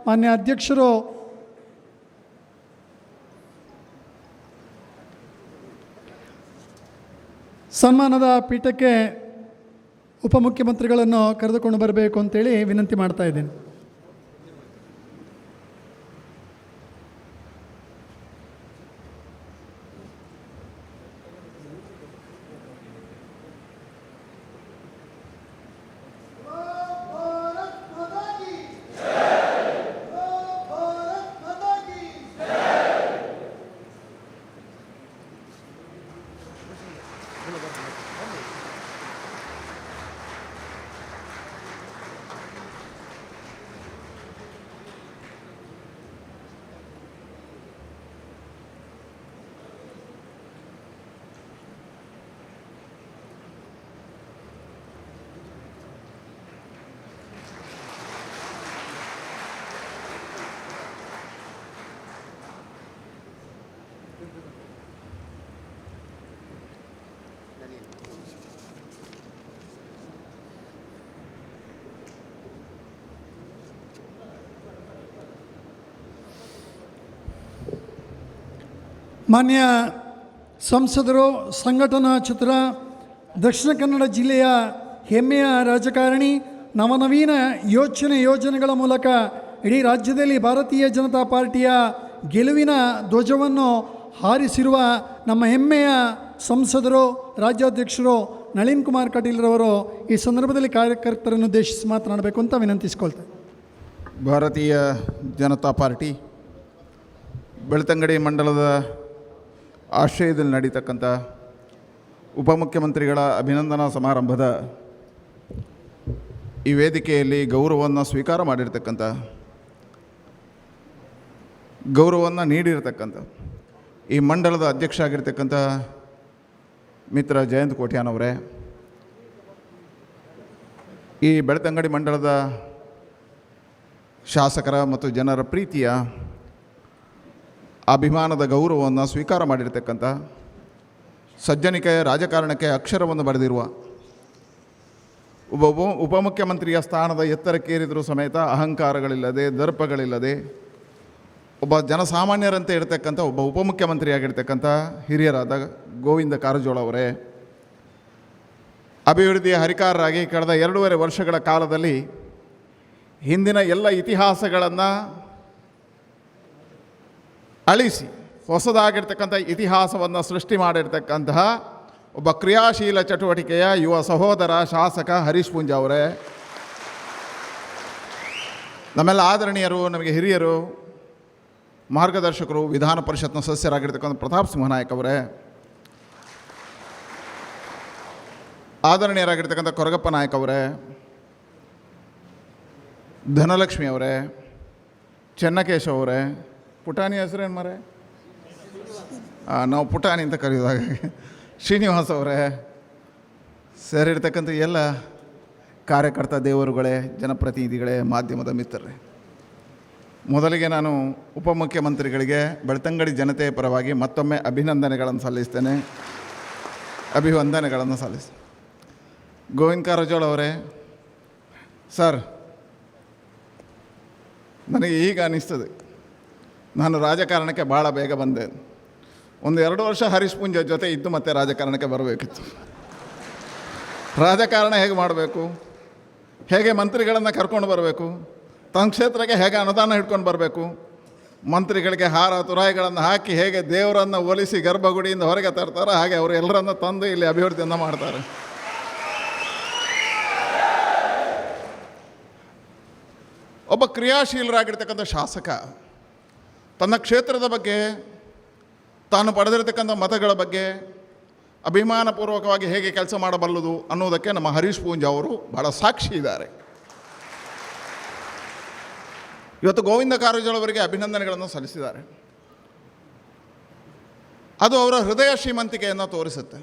ಮಾನ್ಯ ಅಧ್ಯಕ್ಷರು ಸನ್ಮಾನದ ಪೀಠಕ್ಕೆ ಉಪಮುಖ್ಯಮಂತ್ರಿಗಳನ್ನು ಕರೆದುಕೊಂಡು ಬರಬೇಕು ಅಂತೇಳಿ ವಿನಂತಿ ಮಾಡ್ತಾ ಇದ್ದೇನೆ. ಮಾನ್ಯ ಸಂಸದರು, ಸಂಘಟನಾ ಚತುರ, ದಕ್ಷಿಣ ಕನ್ನಡ ಜಿಲ್ಲೆಯ ಹೆಮ್ಮೆಯ ರಾಜಕಾರಣಿ, ನವನವೀನ ಯೋಜನೆಗಳ ಮೂಲಕ ಇಡೀ ರಾಜ್ಯದಲ್ಲಿ ಭಾರತೀಯ ಜನತಾ ಪಾರ್ಟಿಯ ಗೆಲುವಿನ ಧ್ವಜವನ್ನು ಹಾರಿಸಿರುವ ನಮ್ಮ ಹೆಮ್ಮೆಯ ಸಂಸದರು, ರಾಜ್ಯಾಧ್ಯಕ್ಷರು ನಳಿನ್ ಕುಮಾರ್ ಕಟೀಲ್ರವರು ಈ ಸಂದರ್ಭದಲ್ಲಿ ಕಾರ್ಯಕರ್ತರನ್ನು ಉದ್ದೇಶಿಸಿ ಮಾತನಾಡಬೇಕು ಅಂತ ವಿನಂತಿಸ್ಕೊಳ್ತೇನೆ. ಭಾರತೀಯ ಜನತಾ ಪಾರ್ಟಿ ಬೆಳ್ತಂಗಡಿ ಮಂಡಲದ ಆಶ್ರಯದಲ್ಲಿ ನಡೀತಕ್ಕಂಥ ಉಪಮುಖ್ಯಮಂತ್ರಿಗಳ ಅಭಿನಂದನಾ ಸಮಾರಂಭದ ಈ ವೇದಿಕೆಯಲ್ಲಿ ಗೌರವವನ್ನು ಸ್ವೀಕಾರ ಮಾಡಿರ್ತಕ್ಕಂಥ, ಗೌರವವನ್ನು ನೀಡಿರ್ತಕ್ಕಂಥ ಈ ಮಂಡಲದ ಅಧ್ಯಕ್ಷ ಆಗಿರ್ತಕ್ಕಂಥ ಮಿತ್ರ ಜಯಂತ್ ಕೋಟ್ಯಾನವರೇ, ಈ ಬೆಳ್ತಂಗಡಿ ಮಂಡಲದ ಶಾಸಕರ ಮತ್ತು ಜನರ ಪ್ರೀತಿಯ ಅಭಿಮಾನದ ಗೌರವವನ್ನು ಸ್ವೀಕಾರ ಮಾಡಿರ್ತಕ್ಕಂಥ, ಸಜ್ಜನಿಕೆ ರಾಜಕಾರಣಕ್ಕೆ ಅಕ್ಷರವನ್ನು ಬರೆದಿರುವ ಒಬ್ಬ ಉಪಮುಖ್ಯಮಂತ್ರಿಯ ಸ್ಥಾನದ ಎತ್ತರಕ್ಕೇರಿದರೂ ಸಮೇತ ಅಹಂಕಾರಗಳಿಲ್ಲದೆ, ದರ್ಪಗಳಿಲ್ಲದೆ ಒಬ್ಬ ಜನಸಾಮಾನ್ಯರಂತೆ ಇರತಕ್ಕಂಥ ಒಬ್ಬ ಉಪಮುಖ್ಯಮಂತ್ರಿಯಾಗಿರ್ತಕ್ಕಂಥ ಹಿರಿಯರಾದ ಗೋವಿಂದ ಕಾರಜೋಳ ಅವರೇ, ಅಭಿವೃದ್ಧಿಯ ಹರಿಕಾರರಾಗಿ ಕಳೆದ 2.5 ವರ್ಷಗಳ ಕಾಲದಲ್ಲಿ ಹಿಂದಿನ ಎಲ್ಲ ಇತಿಹಾಸಗಳನ್ನು ಅಳಿಸಿ ಹೊಸದಾಗಿರ್ತಕ್ಕಂಥ ಇತಿಹಾಸವನ್ನು ಸೃಷ್ಟಿ ಮಾಡಿರ್ತಕ್ಕಂತಹ ಒಬ್ಬ ಕ್ರಿಯಾಶೀಲ ಚಟುವಟಿಕೆಯ ಯುವ ಸಹೋದರ ಶಾಸಕ ಹರೀಶ್ ಪೂಂಜಾ ಅವರೇ, ನಮ್ಮೆಲ್ಲ ಆದರಣೀಯರು, ನಮಗೆ ಹಿರಿಯರು, ಮಾರ್ಗದರ್ಶಕರು, ವಿಧಾನ ಪರಿಷತ್ನ ಸದಸ್ಯರಾಗಿರ್ತಕ್ಕಂಥ ಪ್ರತಾಪ್ ಸಿಂಹನಾಯಕ್ ಅವರೇ, ಆದರಣೀಯರಾಗಿರ್ತಕ್ಕಂಥ ಕೊರಗಪ್ಪ ನಾಯಕ್ ಅವರೇ, ಧನಲಕ್ಷ್ಮಿ ಅವರೇ, ಚೆನ್ನಕೇಶವ್ ಅವರೇ, ಪುಟಾಣಿ ಹೆಸರೇನು ಮರೆ ನಾವು ಪುಟಾಣಿ ಅಂತ ಕರೆಯೋದಾಗ ಶ್ರೀನಿವಾಸ್ ಅವರೇ, ಸೇರಿರ್ತಕ್ಕಂಥ ಎಲ್ಲ ಕಾರ್ಯಕರ್ತ ದೇವರುಗಳೇ, ಜನಪ್ರತಿನಿಧಿಗಳೇ, ಮಾಧ್ಯಮದ ಮಿತ್ರರೇ, ಮೊದಲಿಗೆ ನಾನು ಉಪಮುಖ್ಯಮಂತ್ರಿಗಳಿಗೆ ಬೆಳ್ತಂಗಡಿ ಜನತೆಯ ಪರವಾಗಿ ಮತ್ತೊಮ್ಮೆ ಅಭಿನಂದನೆಗಳನ್ನು ಸಲ್ಲಿಸ್ತೇನೆ. ಗೋವಿಂದ ಕಾರಜೋಳ ಅವರೇ, ಸರ್, ನನಗೆ ಈಗ ಅನ್ನಿಸ್ತದೆ ನಾನು ರಾಜಕಾರಣಕ್ಕೆ ಭಾಳ ಬೇಗ ಬಂದೆ. 1-2 ವರ್ಷ ಹರೀಶ್ ಪೂಂಜಾ ಜೊತೆ ಇದ್ದು ಮತ್ತೆ ರಾಜಕಾರಣಕ್ಕೆ ಬರಬೇಕಿತ್ತು. ರಾಜಕಾರಣ ಹೇಗೆ ಮಾಡಬೇಕು, ಹೇಗೆ ಮಂತ್ರಿಗಳನ್ನು ಕರ್ಕೊಂಡು ಬರಬೇಕು, ತನ್ನ ಕ್ಷೇತ್ರಕ್ಕೆ ಹೇಗೆ ಅನುದಾನ ಹಿಡ್ಕೊಂಡು ಬರಬೇಕು, ಮಂತ್ರಿಗಳಿಗೆ ಹಾರ ತುರಾಯಿಗಳನ್ನು ಹಾಕಿ ಹೇಗೆ ದೇವರನ್ನು ಒಲಿಸಿ ಗರ್ಭಗುಡಿಯಿಂದ ಹೊರಗೆ ತರ್ತಾರೆ, ಹಾಗೆ ಅವರು ಎಲ್ಲರನ್ನು ತಂದು ಇಲ್ಲಿ ಅಭಿವೃದ್ಧಿಯನ್ನು ಮಾಡ್ತಾರೆ. ಒಬ್ಬ ಕ್ರಿಯಾಶೀಲರಾಗಿರ್ತಕ್ಕಂಥ ಶಾಸಕ ತನ್ನ ಕ್ಷೇತ್ರದ ಬಗ್ಗೆ, ತಾನು ಪಡೆದಿರತಕ್ಕಂಥ ಮತಗಳ ಬಗ್ಗೆ ಅಭಿಮಾನಪೂರ್ವಕವಾಗಿ ಹೇಗೆ ಕೆಲಸ ಮಾಡಬಲ್ಲದು ಅನ್ನೋದಕ್ಕೆ ನಮ್ಮ ಹರೀಶ್ ಪೂಂಜಾ ಅವರು ಭಾಳ ಸಾಕ್ಷಿ ಇದ್ದಾರೆ. ಇವತ್ತು ಗೋವಿಂದ ಕಾರಜೋಳ ಅವರಿಗೆ ಅಭಿನಂದನೆಗಳನ್ನು ಸಲ್ಲಿಸಿದ್ದಾರೆ. ಅದು ಅವರ ಹೃದಯ ಶ್ರೀಮಂತಿಕೆಯನ್ನು ತೋರಿಸುತ್ತೆ.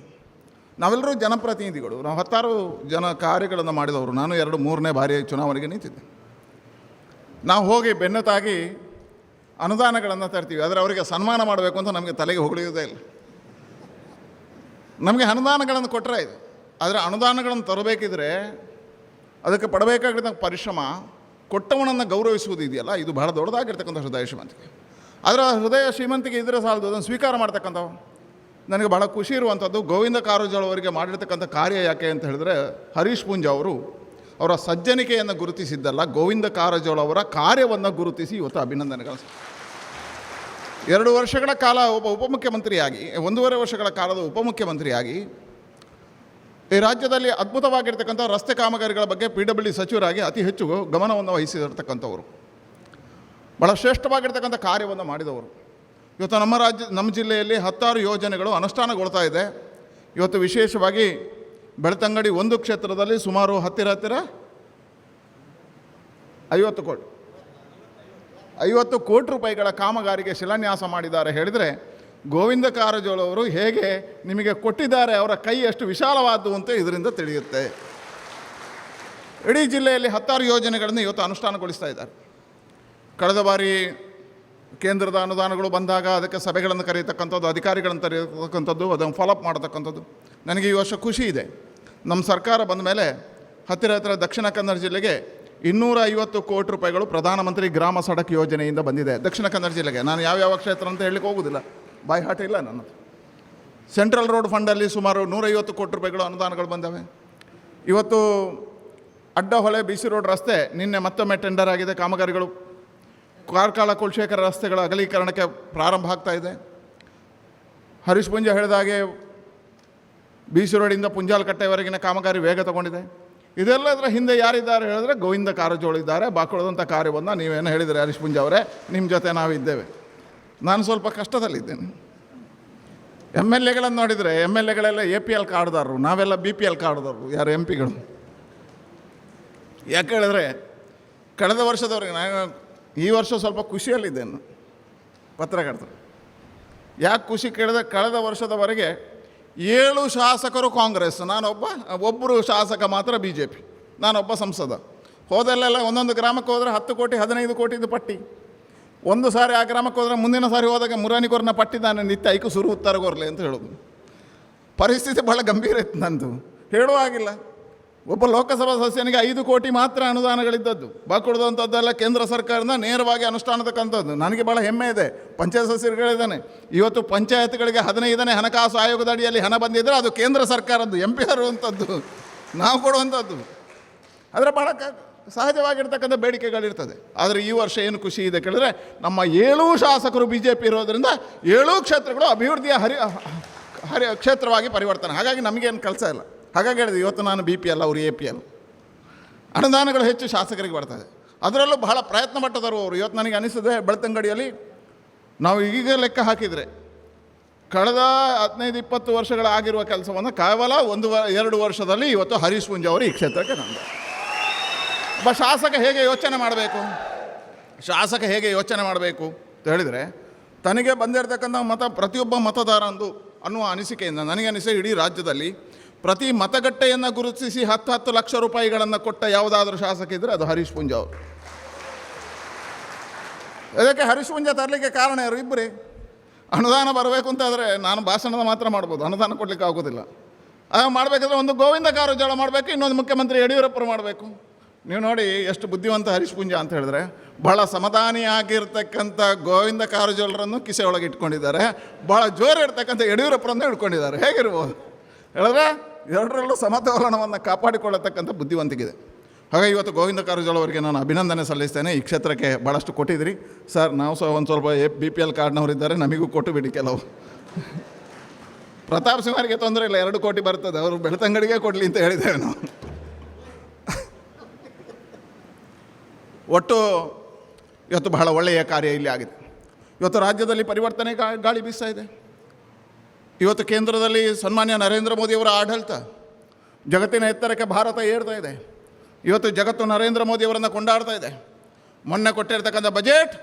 ನಾವೆಲ್ಲರೂ ಜನಪ್ರತಿನಿಧಿಗಳು, ನಾವು 10 ಕಾರ್ಯಗಳನ್ನು ಮಾಡಿದವರು. ನಾನು 2-3ನೇ ಬಾರಿ ಚುನಾವಣೆಗೆ ನಿಂತಿದ್ದೆ. ನಾವು ಹೋಗಿ ಬೆನ್ನತಾಗಿ ಅನುದಾನಗಳನ್ನು ತರ್ತೀವಿ, ಆದರೆ ಅವರಿಗೆ ಸನ್ಮಾನ ಮಾಡಬೇಕು ಅಂತ ನಮಗೆ ತಲೆಗೆ ಹೊಗಳಿಯೋದೇ ಇಲ್ಲ. ನಮಗೆ ಅನುದಾನಗಳನ್ನು ಕೊಟ್ಟರೆ ಇದು, ಆದರೆ ಅನುದಾನಗಳನ್ನು ತರಬೇಕಿದ್ರೆ ಅದಕ್ಕೆ ಪಡಬೇಕಾಗಿರ್ತಕ್ಕ ಪರಿಶ್ರಮ, ಕೊಟ್ಟವನನ್ನು ಗೌರವಿಸುವುದು ಇದೆಯಲ್ಲ, ಇದು ಬಹಳ ದೊಡ್ಡದಾಗಿರ್ತಕ್ಕಂಥ ಹೃದಯ ಶ್ರೀಮಂತಿಕೆ. ಆದರೆ ಹೃದಯ ಶ್ರೀಮಂತಿಕೆ ಇದ್ದರೆ ಸಾಲದು, ಅದನ್ನು ಸ್ವೀಕಾರ ಮಾಡ್ತಕ್ಕಂಥವು. ನನಗೆ ಬಹಳ ಖುಷಿ ಇರುವಂಥದ್ದು ಗೋವಿಂದ ಕಾರಜೋಳ ಅವರಿಗೆ ಮಾಡಿರ್ತಕ್ಕಂಥ ಕಾರ್ಯ ಯಾಕೆ ಅಂತ ಹೇಳಿದ್ರೆ, ಹರೀಶ್ ಪೂಂಜಾ ಅವರು ಅವರ ಸಜ್ಜನಿಕೆಯನ್ನು ಗುರುತಿಸಿದ್ದಲ್ಲ, ಗೋವಿಂದ ಕಾರಜೋಳ ಅವರ ಕಾರ್ಯವನ್ನು ಗುರುತಿಸಿ ಇವತ್ತು ಅಭಿನಂದನೆಗಳು. 2 ವರ್ಷಗಳ ಕಾಲ ಒಬ್ಬ ಉಪಮುಖ್ಯಮಂತ್ರಿಯಾಗಿ, 1.5 ವರ್ಷಗಳ ಕಾಲದ ಉಪಮುಖ್ಯಮಂತ್ರಿಯಾಗಿ ಈ ರಾಜ್ಯದಲ್ಲಿ ಅದ್ಭುತವಾಗಿರ್ತಕ್ಕಂಥ ರಸ್ತೆ ಕಾಮಗಾರಿಗಳ ಬಗ್ಗೆ PWD ಸಚಿವರಾಗಿ ಅತಿ ಹೆಚ್ಚು ಗಮನವನ್ನು ವಹಿಸಿರ್ತಕ್ಕಂಥವರು, ಭಾಳ ಶ್ರೇಷ್ಠವಾಗಿರ್ತಕ್ಕಂಥ ಕಾರ್ಯವನ್ನು ಮಾಡಿದವರು. ಇವತ್ತು ನಮ್ಮ ಜಿಲ್ಲೆಯಲ್ಲಿ 10 ಯೋಜನೆಗಳು ಅನುಷ್ಠಾನಗೊಳ್ತಾ ಇದೆ. ಇವತ್ತು ವಿಶೇಷವಾಗಿ ಬೆಳ್ತಂಗಡಿ ಒಂದು ಕ್ಷೇತ್ರದಲ್ಲಿ ಸುಮಾರು ಹತ್ತಿರ 50 ಕೋಟಿ ರೂಪಾಯಿಗಳ ಕಾಮಗಾರಿಗೆ ಶಿಲಾನ್ಯಾಸ ಮಾಡಿದ್ದಾರೆ. ಹೇಳಿದರೆ ಗೋವಿಂದ ಕಾರಜೋಳ ಅವರು ಹೇಗೆ ನಿಮಗೆ ಕೊಟ್ಟಿದ್ದಾರೆ, ಅವರ ಕೈ ಎಷ್ಟು ವಿಶಾಲವಾದ್ದು ಅಂತ ಇದರಿಂದ ತಿಳಿಯುತ್ತೆ. ಇಡೀ ಜಿಲ್ಲೆಯಲ್ಲಿ 10 ಯೋಜನೆಗಳನ್ನು ಇವತ್ತು ಅನುಷ್ಠಾನಗೊಳಿಸ್ತಾ ಇದ್ದಾರೆ. ಕಳೆದ ಬಾರಿ ಕೇಂದ್ರದ ಅನುದಾನಗಳು ಬಂದಾಗ ಅದಕ್ಕೆ ಸಭೆಗಳನ್ನು ಕರೆಯತಕ್ಕಂಥದ್ದು, ಅಧಿಕಾರಿಗಳನ್ನು ಕರೆಯತಕ್ಕಂಥದ್ದು, ಅದನ್ನು ಫಾಲೋಅಪ್ ಮಾಡತಕ್ಕಂಥದ್ದು. ನನಗೆ ಈ ವರ್ಷ ಖುಷಿ ಇದೆ, ನಮ್ಮ ಸರ್ಕಾರ ಬಂದ ಮೇಲೆ ಹತ್ತಿರ ದಕ್ಷಿಣ ಕನ್ನಡ ಜಿಲ್ಲೆಗೆ 250 ಕೋಟಿ ರೂಪಾಯಿಗಳು ಪ್ರಧಾನಮಂತ್ರಿ ಗ್ರಾಮ ಸಡಕ್ ಯೋಜನೆಯಿಂದ ಬಂದಿದೆ. ದಕ್ಷಿಣ ಕನ್ನಡ ಜಿಲ್ಲೆಗೆ ನಾನು ಯಾವ ಕ್ಷೇತ್ರ ಅಂತ ಹೇಳಲಿಕ್ಕೆ ಹೋಗೋದಿಲ್ಲ, ಬಾಯ್ಹಾಟ ಇಲ್ಲ ನನ್ನದು. ಸೆಂಟ್ರಲ್ ರೋಡ್ ಫಂಡಲ್ಲಿ ಸುಮಾರು 150 ಕೋಟಿ ರೂಪಾಯಿಗಳು ಅನುದಾನಗಳು ಬಂದವೆ. ಇವತ್ತು ಅಡ್ಡಹೊಳೆ BC ರೋಡ್ ರಸ್ತೆ ನಿನ್ನೆ ಮತ್ತೊಮ್ಮೆ ಟೆಂಡರ್ ಆಗಿದೆ. ಕಾಮಗಾರಿಗಳು ಕಾರ್ಕಳ ಕುಲಶೇಖರ ರಸ್ತೆಗಳ ಅಗಲೀಕರಣಕ್ಕೆ ಪ್ರಾರಂಭ ಆಗ್ತಾ ಇದೆ. ಹರೀಶ್ ಪುಂಜ ಹೇಳಿದಾಗೆ BC ರೋಡಿಂದ ಪುಂಜಾಲಕಟ್ಟೆವರೆಗಿನ ಕಾಮಗಾರಿ ವೇಗ ತಗೊಂಡಿದೆ. ಇದೆಲ್ಲದರ ಹಿಂದೆ ಯಾರಿದ್ದಾರೆ ಹೇಳಿದ್ರೆ ಗೋವಿಂದ ಕಾರಜೋಳ ಇದ್ದಾರೆ. ಬಾಕೊಳದಂಥ ಕಾರ್ಯವನ್ನು ನೀವೇನು ಹೇಳಿದರೆ ಹರೀಶ್ ಪುಂಜ ಅವರೇ, ನಿಮ್ಮ ಜೊತೆ ನಾವಿದ್ದೇವೆ. ನಾನು ಸ್ವಲ್ಪ ಕಷ್ಟದಲ್ಲಿದ್ದೇನೆ. MLAಗಳನ್ನು ನೋಡಿದರೆ MLAಗಳೆಲ್ಲ APL ಕಾರ್ಡ್ದಾರರು, ನಾವೆಲ್ಲ BPL ಕಾರ್ಡ್ದಾರರು, ಯಾರು MP ಗಳು. ಯಾಕೆ ಹೇಳಿದ್ರೆ ಕಳೆದ ವರ್ಷದವರೆಗೆ ನಾನು ಈ ವರ್ಷ ಸ್ವಲ್ಪ ಖುಷಿಯಲ್ಲಿದ್ದೇನೆ ಪತ್ರಕರ್ತರು. ಯಾಕೆ ಖುಷಿ ಕೇಳಿದ್ರೆ ಕಳೆದ ವರ್ಷದವರೆಗೆ 7 ಶಾಸಕರು ಕಾಂಗ್ರೆಸ್, ಒಬ್ಬರು ಶಾಸಕ ಮಾತ್ರ BJP, ನಾನೊಬ್ಬ ಸಂಸದ. ಹೋದಲ್ಲೆಲ್ಲ ಒಂದೊಂದು ಗ್ರಾಮಕ್ಕೆ ಹೋದರೆ 10 ಕೋಟಿ 15 ಕೋಟಿದು ಪಟ್ಟಿ. ಒಂದು ಸಾರಿ ಆ ಗ್ರಾಮಕ್ಕೆ ಹೋದರೆ ಮುಂದಿನ ಸಾರಿ ಹೋದಾಗ ಮುರಾನಿಕೋರ್ನ ಪಟ್ಟಿ ನಾನು ನಿತ್ಯ ಐಕು ಸುರು ಉತ್ತರಗೋರ್ಲೆ ಅಂತ ಹೇಳೋದು. ಪರಿಸ್ಥಿತಿ ಭಾಳ ಗಂಭೀರ ಇತ್ತು ನಂದು, ಹೇಳುವಾಗಿಲ್ಲ. ಒಬ್ಬ ಲೋಕಸಭಾ ಸದಸ್ಯನಿಗೆ 5 ಕೋಟಿ ಮಾತ್ರ ಅನುದಾನಗಳಿದ್ದದ್ದು. ಬಾಕೊಡ್ದಂಥದ್ದೆಲ್ಲ ಕೇಂದ್ರ ಸರ್ಕಾರದಿಂದ ನೇರವಾಗಿ ಅನುಷ್ಠಾನದಕ್ಕಂಥದ್ದು. ನನಗೆ ಭಾಳ ಹೆಮ್ಮೆ ಇದೆ. ಪಂಚಾಯತ್ ಸದಸ್ಯರುಗಳಿದ್ದಾನೆ. ಇವತ್ತು ಪಂಚಾಯತ್ಗಳಿಗೆ 15ನೇ ಹಣಕಾಸು ಆಯೋಗದ ಅಡಿಯಲ್ಲಿ ಹಣ ಬಂದಿದ್ದರೆ ಅದು ಕೇಂದ್ರ ಸರ್ಕಾರದ್ದು, MP ಇರುವಂಥದ್ದು, ನಾವು ಕೊಡುವಂಥದ್ದು. ಅದರ ಭಾಳ ಸಹಜವಾಗಿರ್ತಕ್ಕಂಥ ಬೇಡಿಕೆಗಳಿರ್ತದೆ. ಆದರೆ ಈ ವರ್ಷ ಏನು ಖುಷಿ ಇದೆ ಕೇಳಿದ್ರೆ, ನಮ್ಮ 7 ಶಾಸಕರು BJP ಇರೋದರಿಂದ 7 ಕ್ಷೇತ್ರಗಳು ಅಭಿವೃದ್ಧಿಯ ಕ್ಷೇತ್ರವಾಗಿ ಪರಿವರ್ತನೆ. ಹಾಗಾಗಿ ನಮಗೇನು ಕೆಲಸ ಇಲ್ಲ. ಹಾಗಾಗಿ ಹೇಳಿದೆ ಇವತ್ತು ನಾನು BPL, ಅವರು APL. ಅನುದಾನಗಳು ಹೆಚ್ಚು ಶಾಸಕರಿಗೆ ಬರ್ತದೆ. ಅದರಲ್ಲೂ ಬಹಳ ಪ್ರಯತ್ನ ಪಟ್ಟದರು ಅವರು. ಇವತ್ತು ನನಗೆ ಅನಿಸ್ತದೆ ಬೆಳ್ತಂಗಡಿಯಲ್ಲಿ ನಾವು ಈಗ ಲೆಕ್ಕ ಹಾಕಿದರೆ ಕಳೆದ 15-20 ವರ್ಷಗಳಾಗಿರುವ ಕೆಲಸವನ್ನು ಕೇವಲ 1-2 ವರ್ಷದಲ್ಲಿ ಇವತ್ತು ಹರೀಶ್ ಪುಂಜ ಅವರು ಈ ಕ್ಷೇತ್ರಕ್ಕೆ ತಂದ. ಒಬ್ಬ ಶಾಸಕ ಹೇಗೆ ಯೋಚನೆ ಮಾಡಬೇಕು ಅಂತ ಹೇಳಿದರೆ, ತನಗೆ ಬಂದಿರತಕ್ಕಂಥ ಮತ ಪ್ರತಿಯೊಬ್ಬ ಮತದಾರ ಅನ್ನುವ ಅನಿಸಿಕೆಯಿಂದ ನನಗೆ ಅನಿಸಿಕೆ ಇಡೀ ರಾಜ್ಯದಲ್ಲಿ ಪ್ರತಿ ಮತಗಟ್ಟೆಯನ್ನು ಗುರುತಿಸಿ 10 ಲಕ್ಷ ರೂಪಾಯಿಗಳನ್ನು ಕೊಟ್ಟ ಯಾವುದಾದ್ರೂ ಶಾಸಕ ಇದ್ದರೆ ಅದು ಹರೀಶ್ ಪುಂಜ ಅವರು. ಇದಕ್ಕೆ ಹರೀಶ್ ಪುಂಜ ತರಲಿಕ್ಕೆ ಕಾರಣ ಯಾರು? ಇಬ್ಬರೇ. ಅನುದಾನ ಬರಬೇಕು ಅಂತಾದರೆ ನಾನು ಭಾಷಣದ ಮಾತ್ರ ಮಾಡ್ಬೋದು, ಅನುದಾನ ಕೊಡಲಿಕ್ಕೆ ಆಗೋದಿಲ್ಲ. ಮಾಡಬೇಕಾದ್ರೆ ಒಂದು ಗೋವಿಂದ ಕಾರಜೋಳ ಮಾಡಬೇಕು, ಇನ್ನೊಂದು ಮುಖ್ಯಮಂತ್ರಿ ಯಡಿಯೂರಪ್ಪರು ಮಾಡಬೇಕು. ನೀವು ನೋಡಿ ಎಷ್ಟು ಬುದ್ಧಿವಂತ ಹರೀಶ್ ಪುಂಜ ಅಂತ ಹೇಳಿದ್ರೆ, ಭಾಳ ಸಮಾಧಾನಿಯಾಗಿರ್ತಕ್ಕಂಥ ಗೋವಿಂದ ಕಾರಜೋಳರನ್ನು ಕಿಸೆ ಒಳಗೆ ಇಟ್ಕೊಂಡಿದ್ದಾರೆ, ಭಾಳ ಜೋರು ಇರ್ತಕ್ಕಂಥ ಯಡಿಯೂರಪ್ಪರನ್ನು ಇಟ್ಕೊಂಡಿದ್ದಾರೆ. ಹೇಗಿರ್ಬೋದು ಹೇಳಿದ್ರೆ ಎರಡರಲ್ಲೂ ಸಮತೋಲನವನ್ನು ಕಾಪಾಡಿಕೊಳ್ಳತಕ್ಕಂಥ ಬುದ್ಧಿವಂತಿಗಿದೆ. ಹಾಗಾಗಿ ಇವತ್ತು ಗೋವಿಂದ ಕಾರಜೋಳ ಅವರಿಗೆ ನಾನು ಅಭಿನಂದನೆ ಸಲ್ಲಿಸ್ತೇನೆ. ಈ ಕ್ಷೇತ್ರಕ್ಕೆ ಭಾಳಷ್ಟು ಕೊಟ್ಟಿದ್ದೀರಿ ಸರ್. ನಾವು ಸಹ ಒಂದು ಸ್ವಲ್ಪ BPL ಕಾರ್ಡ್ನವರಿದ್ದಾರೆ, ನಮಗೂ ಕೊಟ್ಟು ಬಿಡಿ ಕೆಲವು. ಪ್ರತಾಪ್ ಸಿಂಹರಿಗೆ ತೊಂದರೆ ಇಲ್ಲ, 2 ಕೋಟಿ ಬರ್ತದೆ, ಅವರು ಬೆಳ್ತಂಗಡಿಗೆ ಕೊಡಲಿ ಅಂತ ಹೇಳಿದ್ದೇವೆ ನಾವು. ಒಟ್ಟು ಇವತ್ತು ಬಹಳ ಒಳ್ಳೆಯ ಕಾರ್ಯ ಇಲ್ಲಿ ಆಗಿದೆ. ಇವತ್ತು ರಾಜ್ಯದಲ್ಲಿ ಪರಿವರ್ತನೆ ಗಾಳಿ ಬೀಸ್ತಾ ಇದೆ. ಇವತ್ತು ಕೇಂದ್ರದಲ್ಲಿ ಸನ್ಮಾನ್ಯ ನರೇಂದ್ರ ಮೋದಿಯವರ ಆಡಳಿತ, ಜಗತ್ತಿನ ಎತ್ತರಕ್ಕೆ ಭಾರತ ಏರ್ತಾ ಇದೆ. ಇವತ್ತು ಜಗತ್ತು ನರೇಂದ್ರ ಮೋದಿಯವರನ್ನು ಕೊಂಡಾಡ್ತಾ ಇದೆ. ಮೊನ್ನೆ ಕೊಟ್ಟಿರ್ತಕ್ಕಂಥ ಬಜೆಟ್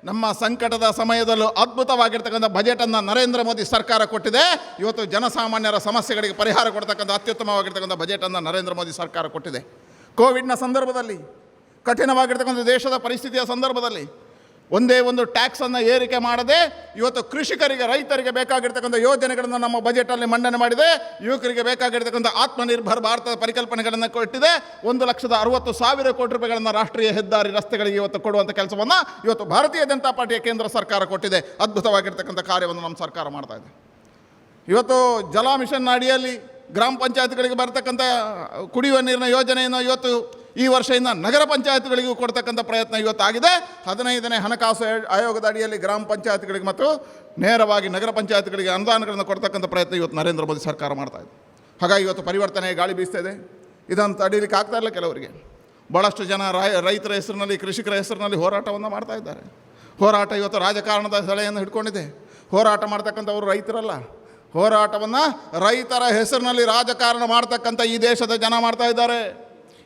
ನಮ್ಮ ಸಂಕಟದ ಸಮಯದಲ್ಲೂ ಅದ್ಭುತವಾಗಿರ್ತಕ್ಕಂಥ ಬಜೆಟನ್ನು ನರೇಂದ್ರ ಮೋದಿ ಸರ್ಕಾರ ಕೊಟ್ಟಿದೆ. ಇವತ್ತು ಜನಸಾಮಾನ್ಯರ ಸಮಸ್ಯೆಗಳಿಗೆ ಪರಿಹಾರ ಕೊಡ್ತಕ್ಕಂಥ ಅತ್ಯುತ್ತಮವಾಗಿರ್ತಕ್ಕಂಥ ಬಜೆಟನ್ನು ನರೇಂದ್ರ ಮೋದಿ ಸರ್ಕಾರ ಕೊಟ್ಟಿದೆ. ಕೋವಿಡ್ನ ಸಂದರ್ಭದಲ್ಲಿ, ಕಠಿಣವಾಗಿರ್ತಕ್ಕಂಥ ದೇಶದ ಪರಿಸ್ಥಿತಿಯ ಸಂದರ್ಭದಲ್ಲಿ ಒಂದೇ ಒಂದು ಟ್ಯಾಕ್ಸನ್ನು ಏರಿಕೆ ಮಾಡದೆ ಇವತ್ತು ಕೃಷಿಕರಿಗೆ, ರೈತರಿಗೆ ಬೇಕಾಗಿರ್ತಕ್ಕಂಥ ಯೋಜನೆಗಳನ್ನು ನಮ್ಮ ಬಜೆಟಲ್ಲಿ ಮಂಡನೆ ಮಾಡಿದೆ. ಯುವಕರಿಗೆ ಬೇಕಾಗಿರ್ತಕ್ಕಂಥ ಆತ್ಮನಿರ್ಭರ್ ಭಾರತದ ಪರಿಕಲ್ಪನೆಗಳನ್ನು ಕೊಟ್ಟಿದೆ. 1,60,000 ಕೋಟಿ ರೂಪಾಯಿಗಳನ್ನು ರಾಷ್ಟ್ರೀಯ ಹೆದ್ದಾರಿ ರಸ್ತೆಗಳಿಗೆ ಇವತ್ತು ಕೊಡುವಂಥ ಕೆಲಸವನ್ನು ಇವತ್ತು ಭಾರತೀಯ ಜನತಾ ಪಾರ್ಟಿಯ ಕೇಂದ್ರ ಸರ್ಕಾರ ಕೊಟ್ಟಿದೆ. ಅದ್ಭುತವಾಗಿರ್ತಕ್ಕಂಥ ಕಾರ್ಯವನ್ನು ನಮ್ಮ ಸರ್ಕಾರ ಮಾಡ್ತಾ ಇದೆ. ಇವತ್ತು ಜಲ ಮಿಷನ್ ಅಡಿಯಲ್ಲಿ ಗ್ರಾಮ ಪಂಚಾಯತ್ಗಳಿಗೆ ಬರ್ತಕ್ಕಂಥ ಕುಡಿಯುವ ನೀರಿನ ಯೋಜನೆಯನ್ನು ಇವತ್ತು ಈ ವರ್ಷದಿಂದ ನಗರ ಪಂಚಾಯತ್ಗಳಿಗೂ ಕೊಡ್ತಕ್ಕಂಥ ಪ್ರಯತ್ನ ಇವತ್ತಾಗಿದೆ. 15ನೇ ಹಣಕಾಸು ಆಯೋಗದ ಅಡಿಯಲ್ಲಿ ಗ್ರಾಮ ಪಂಚಾಯತ್ಗಳಿಗೆ ಮತ್ತು ನೇರವಾಗಿ ನಗರ ಪಂಚಾಯತ್ಗಳಿಗೆ ಅನುದಾನಗಳನ್ನು ಕೊಡ್ತಕ್ಕಂಥ ಪ್ರಯತ್ನ ಇವತ್ತು ನರೇಂದ್ರ ಮೋದಿ ಸರ್ಕಾರ ಮಾಡ್ತಾಯಿದೆ. ಹಾಗಾಗಿ ಇವತ್ತು ಪರಿವರ್ತನೆ ಗಾಳಿ ಬೀಸ್ತಾ ಇದೆ. ಇದನ್ನು ತಡೀಲಿಕ್ಕೆ ಆಗ್ತಾ ಇಲ್ಲ ಕೆಲವರಿಗೆ. ಭಾಳಷ್ಟು ಜನ ರೈತರ ಹೆಸರಿನಲ್ಲಿ, ಕೃಷಿಕರ ಹೆಸರಿನಲ್ಲಿ ಹೋರಾಟವನ್ನು ಮಾಡ್ತಾ ಇದ್ದಾರೆ. ಹೋರಾಟ ಇವತ್ತು ರಾಜಕಾರಣದ ಸೆಳೆಯನ್ನು ಹಿಡ್ಕೊಂಡಿದೆ. ಹೋರಾಟ ಮಾಡ್ತಕ್ಕಂಥವರು ರೈತರಲ್ಲ, ಹೋರಾಟವನ್ನು ರೈತರ ಹೆಸರಿನಲ್ಲಿ ರಾಜಕಾರಣ ಮಾಡ್ತಕ್ಕಂಥ ಈ ದೇಶದ ಜನ ಮಾಡ್ತಾ ಇದ್ದಾರೆ.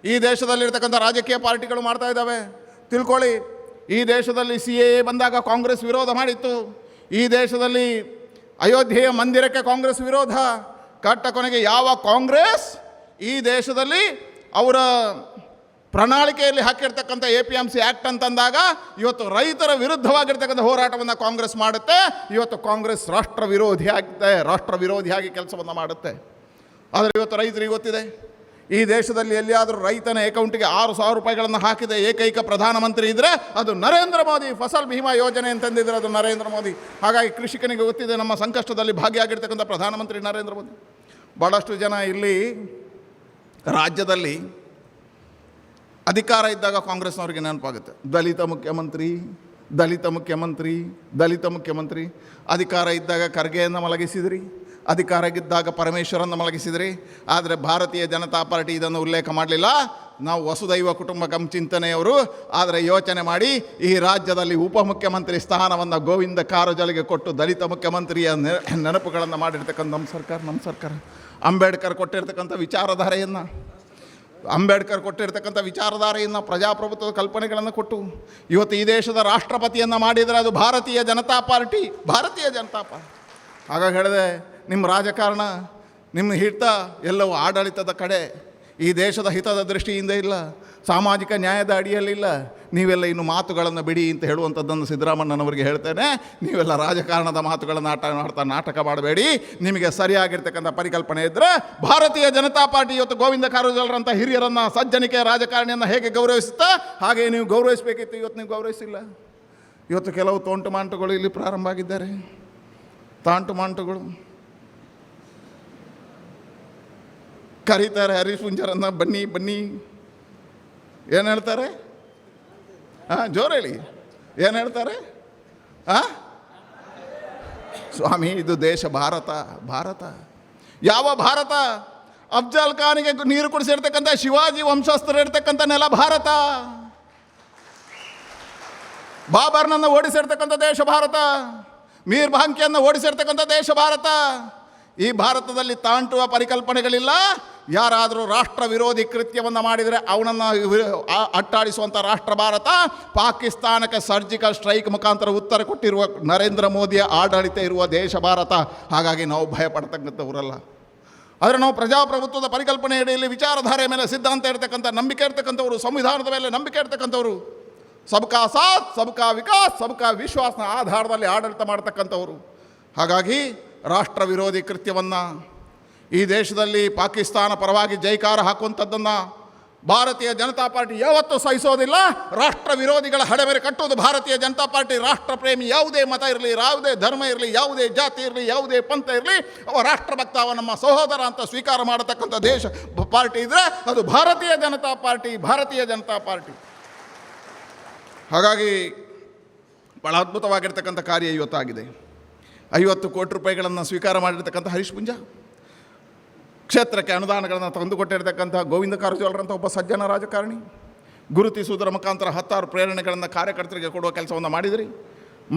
ಈ ದೇಶದಲ್ಲಿರ್ತಕ್ಕಂಥ ರಾಜಕೀಯ ಪಾರ್ಟಿಗಳು ಮಾಡ್ತಾ ಇದ್ದಾವೆ. ತಿಳ್ಕೊಳ್ಳಿ, ಈ ದೇಶದಲ್ಲಿ CAA ಬಂದಾಗ ಕಾಂಗ್ರೆಸ್ ವಿರೋಧ ಮಾಡಿತ್ತು. ಈ ದೇಶದಲ್ಲಿ ಅಯೋಧ್ಯೆಯ ಮಂದಿರಕ್ಕೆ ಕಾಂಗ್ರೆಸ್ ವಿರೋಧ. ಕಟ್ಟ ಕೊನೆಗೆ ಯಾವ ಕಾಂಗ್ರೆಸ್ ಈ ದೇಶದಲ್ಲಿ ಅವರ ಪ್ರಣಾಳಿಕೆಯಲ್ಲಿ ಹಾಕಿರ್ತಕ್ಕಂಥ APMC ಆ್ಯಕ್ಟ್ ಅಂತಂದಾಗ ಇವತ್ತು ರೈತರ ವಿರುದ್ಧವಾಗಿರ್ತಕ್ಕಂಥ ಹೋರಾಟವನ್ನು ಕಾಂಗ್ರೆಸ್ ಮಾಡುತ್ತೆ. ಇವತ್ತು ಕಾಂಗ್ರೆಸ್ ರಾಷ್ಟ್ರ ವಿರೋಧಿಯಾಗಿ ಕೆಲಸವನ್ನು ಮಾಡುತ್ತೆ. ಆದರೆ ಇವತ್ತು ರೈತರಿಗೆ ಗೊತ್ತಿದೆ, ಈ ದೇಶದಲ್ಲಿ ಎಲ್ಲಿಯಾದರೂ ರೈತನ ಅಕೌಂಟಿಗೆ 6,000 ರೂಪಾಯಿಗಳನ್ನು ಹಾಕಿದ ಏಕೈಕ ಪ್ರಧಾನಮಂತ್ರಿ ಇದ್ದರೆ ಅದು ನರೇಂದ್ರ ಮೋದಿ. ಫಸಲ್ ಭೀಮಾ ಯೋಜನೆ ಅಂತಂದಿದ್ರೆ ಅದು ನರೇಂದ್ರ ಮೋದಿ. ಹಾಗಾಗಿ ಕೃಷಿಕನಿಗೆ ಗೊತ್ತಿದೆ ನಮ್ಮ ಸಂಕಷ್ಟದಲ್ಲಿ ಭಾಗಿಯಾಗಿರ್ತಕ್ಕಂಥ ಪ್ರಧಾನಮಂತ್ರಿ ನರೇಂದ್ರ ಮೋದಿ. ಭಾಳಷ್ಟು ಜನ ಇಲ್ಲಿ ರಾಜ್ಯದಲ್ಲಿ ಅಧಿಕಾರ ಇದ್ದಾಗ ಕಾಂಗ್ರೆಸ್ನವ್ರಿಗೆ ನೆನಪಾಗುತ್ತೆ, ದಲಿತ ಮುಖ್ಯಮಂತ್ರಿ, ದಲಿತ ಮುಖ್ಯಮಂತ್ರಿ, ದಲಿತ ಮುಖ್ಯಮಂತ್ರಿ. ಅಧಿಕಾರ ಇದ್ದಾಗ ಖರ್ಗೆಯನ್ನು ಮಲಗಿಸಿದ್ರಿ, ಅಧಿಕಾರಕ್ಕಿದ್ದಾಗ ಪರಮೇಶ್ವರನ್ನು ಮಲಗಿಸಿದ್ರಿ. ಆದರೆ ಭಾರತೀಯ ಜನತಾ ಪಾರ್ಟಿ ಇದನ್ನು ಉಲ್ಲೇಖ ಮಾಡಲಿಲ್ಲ. ನಾವು ವಸುದೈವ ಕುಟುಂಬಕಂ ಚಿಂತನೆಯವರು. ಆದರೆ ಯೋಚನೆ ಮಾಡಿ, ಈ ರಾಜ್ಯದಲ್ಲಿ ಉಪಮುಖ್ಯಮಂತ್ರಿ ಸ್ಥಾನವನ್ನು ಗೋವಿಂದ ಕಾರಜೋಳಗೆ ಕೊಟ್ಟು ದಲಿತ ಮುಖ್ಯಮಂತ್ರಿಯ ನೆನಪುಗಳನ್ನು ಮಾಡಿರ್ತಕ್ಕಂಥ ನಮ್ಮ ಸರ್ಕಾರ ಅಂಬೇಡ್ಕರ್ ಕೊಟ್ಟಿರ್ತಕ್ಕಂಥ ವಿಚಾರಧಾರೆಯನ್ನು ಪ್ರಜಾಪ್ರಭುತ್ವದ ಕಲ್ಪನೆಗಳನ್ನು ಕೊಟ್ಟು ಇವತ್ತು ಈ ದೇಶದ ರಾಷ್ಟ್ರಪತಿಯನ್ನು ಮಾಡಿದರೆ ಅದು ಭಾರತೀಯ ಜನತಾ ಪಾರ್ಟಿ. ಹಾಗಾಗಿ ಹೇಳಿದೆ, ನಿಮ್ಮ ರಾಜಕಾರಣ, ನಿಮ್ಮ ಹಿಡಿತ ಎಲ್ಲವೂ ಆಡಳಿತದ ಕಡೆ, ಈ ದೇಶದ ಹಿತದ ದೃಷ್ಟಿಯಿಂದ ಇಲ್ಲ, ಸಾಮಾಜಿಕ ನ್ಯಾಯದ ಅಡಿಯಲ್ಲಿಲ್ಲ. ನೀವೆಲ್ಲ ಇನ್ನು ಮಾತುಗಳನ್ನು ಬಿಡಿ ಅಂತ ಹೇಳುವಂಥದ್ದನ್ನು ಸಿದ್ದರಾಮಣ್ಣನವರಿಗೆ ಹೇಳ್ತೇನೆ. ನೀವೆಲ್ಲ ರಾಜಕಾರಣದ ಮಾತುಗಳನ್ನು ನಾಟಕ ಮಾಡಬೇಡಿ. ನಿಮಗೆ ಸರಿಯಾಗಿರ್ತಕ್ಕಂಥ ಪರಿಕಲ್ಪನೆ ಇದ್ದರೆ ಭಾರತೀಯ ಜನತಾ ಪಾರ್ಟಿ ಇವತ್ತು ಗೋವಿಂದ ಕಾರಜೋಳರಂಥ ಹಿರಿಯರನ್ನು, ಸಜ್ಜನಿಕೆಯ ರಾಜಕಾರಣಿಯನ್ನು ಹೇಗೆ ಗೌರವಿಸುತ್ತಾ ಹಾಗೆ ನೀವು ಗೌರವಿಸಬೇಕಿತ್ತು. ಇವತ್ತು ನೀವು ಗೌರವಿಸಿಲ್ಲ. ಇವತ್ತು ಕೆಲವು ತೋಂಟು ಮಾಂಟುಗಳು ಇಲ್ಲಿ ಪ್ರಾರಂಭ ಆಗಿದ್ದಾರೆ. ತಾಂಟು ಮಾಂಟುಗಳು ಕರೀತಾರೆ ಹರೀಶ್ ಪೂಂಜಾರನ್ನ, ಬನ್ನಿ ಬನ್ನಿ. ಏನು ಹೇಳ್ತಾರೆ? ಜೋರು ಹೇಳಿ, ಏನು ಹೇಳ್ತಾರೆ? ಸ್ವಾಮಿ, ಇದು ದೇಶ ಭಾರತ. ಯಾವ ಭಾರತ? ಅಫ್ಜಲ್ ಖಾನಿಗೆ ನೀರು ಕುಡಿಸಿರ್ತಕ್ಕಂಥ ಶಿವಾಜಿ ವಂಶಸ್ಥರು ಇರ್ತಕ್ಕಂಥ ನೆಲ ಭಾರತ. ಬಾಬರ್ನನ್ನು ಓಡಿಸಿರ್ತಕ್ಕಂಥ ದೇಶ ಭಾರತ. ಮೀರ್ ಭಾಂಕಿಯನ್ನು ಓಡಿಸಿರ್ತಕ್ಕಂಥ ದೇಶ ಭಾರತ. ಈ ಭಾರತದಲ್ಲಿ ತಾಂಟುವ ಪರಿಕಲ್ಪನೆಗಳಿಲ್ಲ. ಯಾರಾದರೂ ರಾಷ್ಟ್ರ ವಿರೋಧಿ ಕೃತ್ಯವನ್ನು ಮಾಡಿದರೆ ಅವನನ್ನು ಅಟ್ಟಾಡಿಸುವಂಥ ರಾಷ್ಟ್ರ ಭಾರತ. ಪಾಕಿಸ್ತಾನಕ್ಕೆ ಸರ್ಜಿಕಲ್ ಸ್ಟ್ರೈಕ್ ಮುಖಾಂತರ ಉತ್ತರ ಕೊಟ್ಟಿರುವ ನರೇಂದ್ರ ಮೋದಿಯ ಆಡಳಿತ ಇರುವ ದೇಶ ಭಾರತ. ಹಾಗಾಗಿ ನಾವು ಭಯಪಡ್ತಕ್ಕಂಥವರಲ್ಲ. ಆದರೆ ನಾವು ಪ್ರಜಾಪ್ರಭುತ್ವದ ಪರಿಕಲ್ಪನೆ ಅಡಿಯಲ್ಲಿ ವಿಚಾರಧಾರೆ ಮೇಲೆ ಸಿದ್ಧಾಂತ ಇರ್ತಕ್ಕಂಥ ನಂಬಿಕೆ ಇರ್ತಕ್ಕಂಥವ್ರು, ಸಂವಿಧಾನದ ಮೇಲೆ ನಂಬಿಕೆ ಇರ್ತಕ್ಕಂಥವ್ರು, ಸಬ್ಕಾ ಸಾಥ್ ಸಬ್ಕಾ ವಿಕಾಸ್ ಸಬ್ಕಾ ವಿಶ್ವಾಸನ ಆಧಾರದಲ್ಲಿ ಆಡಳಿತ ಮಾಡ್ತಕ್ಕಂಥವ್ರು. ಹಾಗಾಗಿ ರಾಷ್ಟ್ರ ವಿರೋಧಿ ಕೃತ್ಯವನ್ನು ಈ ದೇಶದಲ್ಲಿ ಪಾಕಿಸ್ತಾನ ಪರವಾಗಿ ಜೈಕಾರ ಹಾಕುವಂಥದ್ದನ್ನು ಭಾರತೀಯ ಜನತಾ ಪಾರ್ಟಿ ಯಾವತ್ತೂ ಸಹಿಸೋದಿಲ್ಲ. ರಾಷ್ಟ್ರ ವಿರೋಧಿಗಳ ಹಡೆಬೆರೆ ಕಟ್ಟುವುದು ಭಾರತೀಯ ಜನತಾ ಪಾರ್ಟಿ. ರಾಷ್ಟ್ರ ಪ್ರೇಮಿ ಯಾವುದೇ ಮತ ಇರಲಿ, ಯಾವುದೇ ಧರ್ಮ ಇರಲಿ, ಯಾವುದೇ ಜಾತಿ ಇರಲಿ, ಯಾವುದೇ ಪಂಥ ಇರಲಿ, ಅವ ರಾಷ್ಟ್ರಭಕ್ತ, ಅವ ನಮ್ಮ ಸಹೋದರ ಅಂತ ಸ್ವೀಕಾರ ಮಾಡತಕ್ಕಂಥ ದೇಶ ಪಾರ್ಟಿ ಇದ್ದರೆ ಅದು ಭಾರತೀಯ ಜನತಾ ಪಾರ್ಟಿ. ಹಾಗಾಗಿ ಭಾಳ ಅದ್ಭುತವಾಗಿರ್ತಕ್ಕಂಥ ಕಾರ್ಯ ಇವತ್ತಾಗಿದೆ. 50 ಕೋಟಿ ರೂಪಾಯಿಗಳನ್ನು ಸ್ವೀಕಾರ ಮಾಡಿರ್ತಕ್ಕಂಥ ಹರೀಶ್ ಪೂಂಜಾ, ಕ್ಷೇತ್ರಕ್ಕೆ ಅನುದಾನಗಳನ್ನು ತಂದುಕೊಟ್ಟಿರ್ತಕ್ಕಂಥ ಗೋವಿಂದ ಕಾರಜೋಳರಂಥ ಒಬ್ಬ ಸಜ್ಜನ ರಾಜಕಾರಣಿ, ಗುರುತಿಸುವುದರ ಮುಖಾಂತರ 10 ಪ್ರೇರಣೆಗಳನ್ನು ಕಾರ್ಯಕರ್ತರಿಗೆ ಕೊಡುವ ಕೆಲಸವನ್ನು ಮಾಡಿದಿರಿ.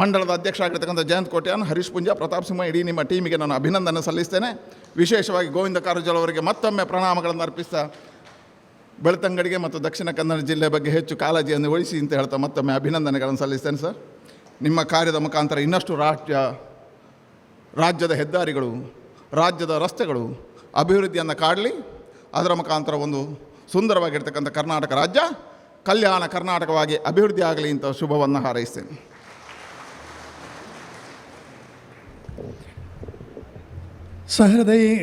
ಮಂಡಳದ ಅಧ್ಯಕ್ಷ ಆಗಿರ್ತಕ್ಕಂಥ ಜಯಂತ್ ಕೋಟ್ಯಾನ್, ಹರೀಶ್ ಪೂಂಜಾ, ಪ್ರತಾಪ್ ಸಿಂಹ, ಇಡೀ ನಿಮ್ಮ ಟೀಮಿಗೆ ನಾನು ಅಭಿನಂದನೆ ಸಲ್ಲಿಸ್ತೇನೆ. ವಿಶೇಷವಾಗಿ ಗೋವಿಂದ ಕಾರಜೋಳ ಅವರಿಗೆ ಮತ್ತೊಮ್ಮೆ ಪ್ರಣಾಮಗಳನ್ನು ಅರ್ಪಿಸ್ತಾ, ಬೆಳ್ತಂಗಡಿಗೆ ಮತ್ತು ದಕ್ಷಿಣ ಕನ್ನಡ ಜಿಲ್ಲೆ ಬಗ್ಗೆ ಹೆಚ್ಚು ಕಾಳಜಿಯನ್ನು ವಹಿಸಿ ಅಂತ ಹೇಳ್ತಾ ಮತ್ತೊಮ್ಮೆ ಅಭಿನಂದನೆಗಳನ್ನು ಸಲ್ಲಿಸ್ತೇನೆ ಸರ್. ನಿಮ್ಮ ಕಾರ್ಯದ ಮುಖಾಂತರ ಇನ್ನಷ್ಟು ರಾಜ್ಯದ ಹೆದ್ದಾರಿಗಳು, ರಾಜ್ಯದ ರಸ್ತೆಗಳು ಅಭಿವೃದ್ಧಿಯನ್ನು ಕಾಡಲಿ. ಅದರ ಮುಖಾಂತರ ಒಂದು ಸುಂದರವಾಗಿರ್ತಕ್ಕಂಥ ಕರ್ನಾಟಕ ರಾಜ್ಯ ಕಲ್ಯಾಣ ಕರ್ನಾಟಕವಾಗಿ ಅಭಿವೃದ್ಧಿ ಆಗಲಿ ಅಂತ ಶುಭವನ್ನು ಹಾರೈಸ್ತೇನೆ.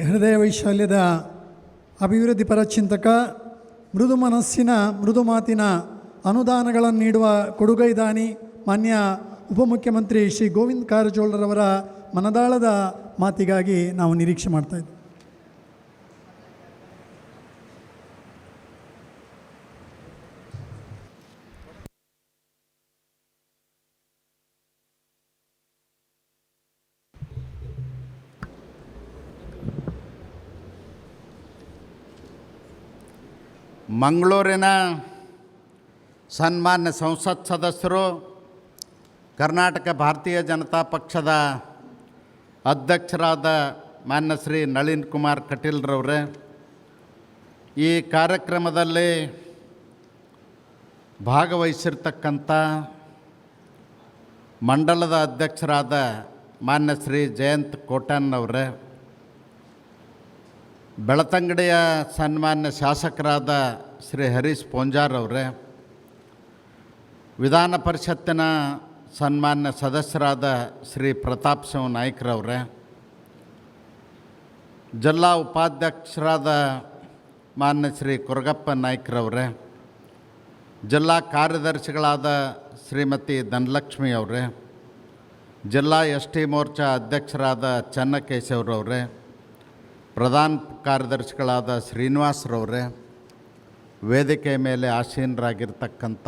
ಹೃದಯ ವೈಶಾಲ್ಯದ ಅಭಿವೃದ್ಧಿಪರ ಚಿಂತಕ, ಮೃದು ಮನಸ್ಸಿನ ಮೃದು ಮಾತಿನ ಅನುದಾನಗಳನ್ನು ನೀಡುವ ಕೊಡುಗೈದಾನಿ ಮಾನ್ಯ ಉಪಮುಖ್ಯಮಂತ್ರಿ ಶ್ರೀ ಗೋವಿಂದ ಕಾರಜೋಳರವರ ಮನದಾಳದ ಮಾತಿಗಾಗಿ ನಾವು ನಿರೀಕ್ಷೆ ಮಾಡ್ತಾಯಿದ್ವಿ. ಮಂಗಳೂರಿನ ಸನ್ಮಾನ್ಯ ಸಂಸತ್ ಸದಸ್ಯರು, ಕರ್ನಾಟಕ ಭಾರತೀಯ ಜನತಾ ಪಕ್ಷದ ಅಧ್ಯಕ್ಷರಾದ ಮಾನ್ಯ ಶ್ರೀ ನಳಿನ್ ಕುಮಾರ್ ಕಟೀಲ್ರವರೇ, ಈ ಕಾರ್ಯಕ್ರಮದಲ್ಲಿ ಭಾಗವಹಿಸಿರ್ತಕ್ಕಂಥ ಮಂಡಲದ ಅಧ್ಯಕ್ಷರಾದ ಮಾನ್ಯ ಶ್ರೀ ಜಯಂತ್ ಕೋಟ್ಯಾನ್ನವರೇ, ಬೆಳತಂಗಡಿಯ ಸನ್ಮಾನ್ಯ ಶಾಸಕರಾದ ಶ್ರೀ ಹರೀಶ್ ಪೂಂಜಾರವರೇ, ವಿಧಾನ ಪರಿಷತ್ತಿನ ಸನ್ಮಾನ್ಯ ಸದಸ್ಯರಾದ ಶ್ರೀ ಪ್ರತಾಪ್ ಸಿಂಹ ನಾಯ್ಕರವರೇ, ಜಿಲ್ಲಾ ಉಪಾಧ್ಯಕ್ಷರಾದ ಮಾನ್ಯ ಶ್ರೀ ಕೊರಗಪ್ಪ ನಾಯ್ಕರವರೇ, ಜಿಲ್ಲಾ ಕಾರ್ಯದರ್ಶಿಗಳಾದ ಶ್ರೀಮತಿ ಧನಲಕ್ಷ್ಮಿ ಅವರೇ, ಜಿಲ್ಲಾ ಎಸ್ ಟಿ ಮೋರ್ಚಾ ಅಧ್ಯಕ್ಷರಾದ ಚನ್ನಕೇಶವರವರೇ, ಪ್ರಧಾನ ಕಾರ್ಯದರ್ಶಿಗಳಾದ ಶ್ರೀನಿವಾಸರವರೇ, ವೇದಿಕೆ ಮೇಲೆ ಆಸೀನರಾಗಿರ್ತಕ್ಕಂಥ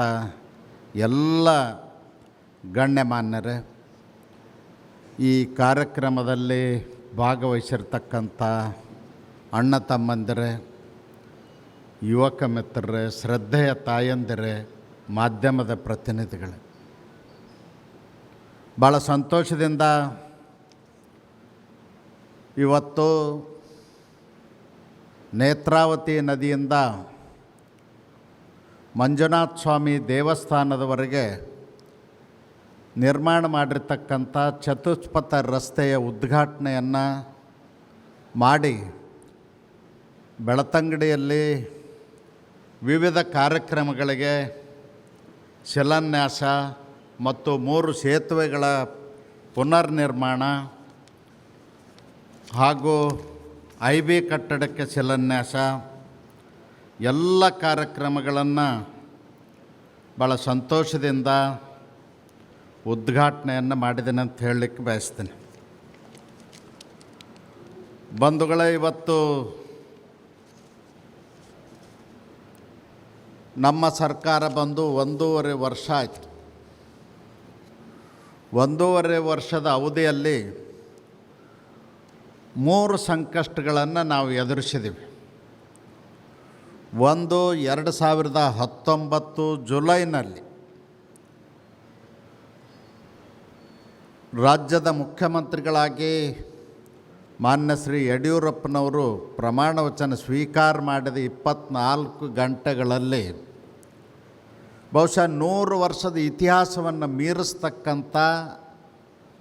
ಎಲ್ಲ ಗಣ್ಯಮಾನ್ಯರೇ, ಈ ಕಾರ್ಯಕ್ರಮದಲ್ಲಿ ಭಾಗವಹಿಸಿರ್ತಕ್ಕಂಥ ಅಣ್ಣ ತಮ್ಮಂದಿರೇ, ಯುವಕ ಮಿತ್ರರೇ, ಶ್ರದ್ಧೆಯ ತಾಯಂದಿರೇ, ಮಾಧ್ಯಮದ ಪ್ರತಿನಿಧಿಗಳೇ, ಭಾಳ ಸಂತೋಷದಿಂದ ಇವತ್ತು ನೇತ್ರಾವತಿ ನದಿಯಿಂದ ಮಂಜುನಾಥ ಸ್ವಾಮಿ ದೇವಸ್ಥಾನದವರೆಗೆ ನಿರ್ಮಾಣ ಮಾಡಿರ್ತಕ್ಕಂಥ ಚತುಷ್ಪಥ ರಸ್ತೆಯ ಉದ್ಘಾಟನೆಯನ್ನು ಮಾಡಿ ಬೆಳತಂಗಡಿಯಲ್ಲಿ ವಿವಿಧ ಕಾರ್ಯಕ್ರಮಗಳಿಗೆ ಶಿಲಾನ್ಯಾಸ ಮತ್ತು 3 ಸೇತುವೆಗಳ ಪುನರ್ನಿರ್ಮಾಣ ಹಾಗೂ IB ಕಟ್ಟಡಕ್ಕೆ ಶಿಲಾನ್ಯಾಸ ಎಲ್ಲ ಕಾರ್ಯಕ್ರಮಗಳನ್ನು ಭಾಳ ಸಂತೋಷದಿಂದ ಉದ್ಘಾಟನೆಯನ್ನು ಮಾಡಿದ್ದೇನೆ ಅಂತ ಹೇಳಲಿಕ್ಕೆ ಬಯಸ್ತೇನೆ. ಬಂಧುಗಳೇ, ಇವತ್ತು ನಮ್ಮ ಸರ್ಕಾರ ಬಂದು 1.5 ವರ್ಷ ಆಯಿತು. 1.5 ವರ್ಷದ ಅವಧಿಯಲ್ಲಿ 3 ಸಂಕಷ್ಟಗಳನ್ನು ನಾವು ಎದುರಿಸಿದ್ದೀವಿ. ಒಂದು 2019 ಜುಲೈನಲ್ಲಿ ರಾಜ್ಯದ ಮುಖ್ಯಮಂತ್ರಿಗಳಾಗಿ ಮಾನ್ಯ ಶ್ರೀ ಯಡಿಯೂರಪ್ಪನವರು ಪ್ರಮಾಣ ವಚನ ಸ್ವೀಕಾರ ಮಾಡಿದ 24 ಗಂಟೆಗಳಲ್ಲಿ ಬಹುಶಃ 100 ವರ್ಷದ ಇತಿಹಾಸವನ್ನು ಮೀರಿಸ್ತಕ್ಕಂಥ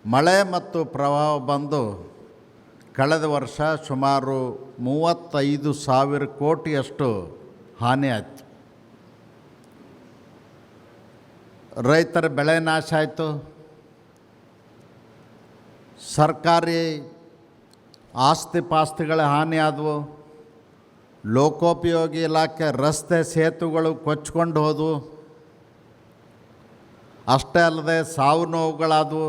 ಮಳೆ ಮತ್ತು ಪ್ರವಾಹ ಬಂದು ಕಳೆದ ವರ್ಷ ಸುಮಾರು 35,000 ಕೋಟಿಯಷ್ಟು ಹಾನಿ ಆಯಿತು. ರೈತರ ಬೆಳೆ ನಾಶ ಆಯಿತು. ಸರ್ಕಾರಿ ಆಸ್ತಿ ಪಾಸ್ತಿಗಳ ಹಾನಿ ಆದವು. ಲೋಕೋಪಯೋಗಿ ಇಲಾಖೆ ರಸ್ತೆ ಸೇತುವೆಗಳು ಕೊಚ್ಕೊಂಡು ಹೋದವು. ಅಷ್ಟೇ ಅಲ್ಲದೆ ಸಾವು ನೋವುಗಳಾದವು.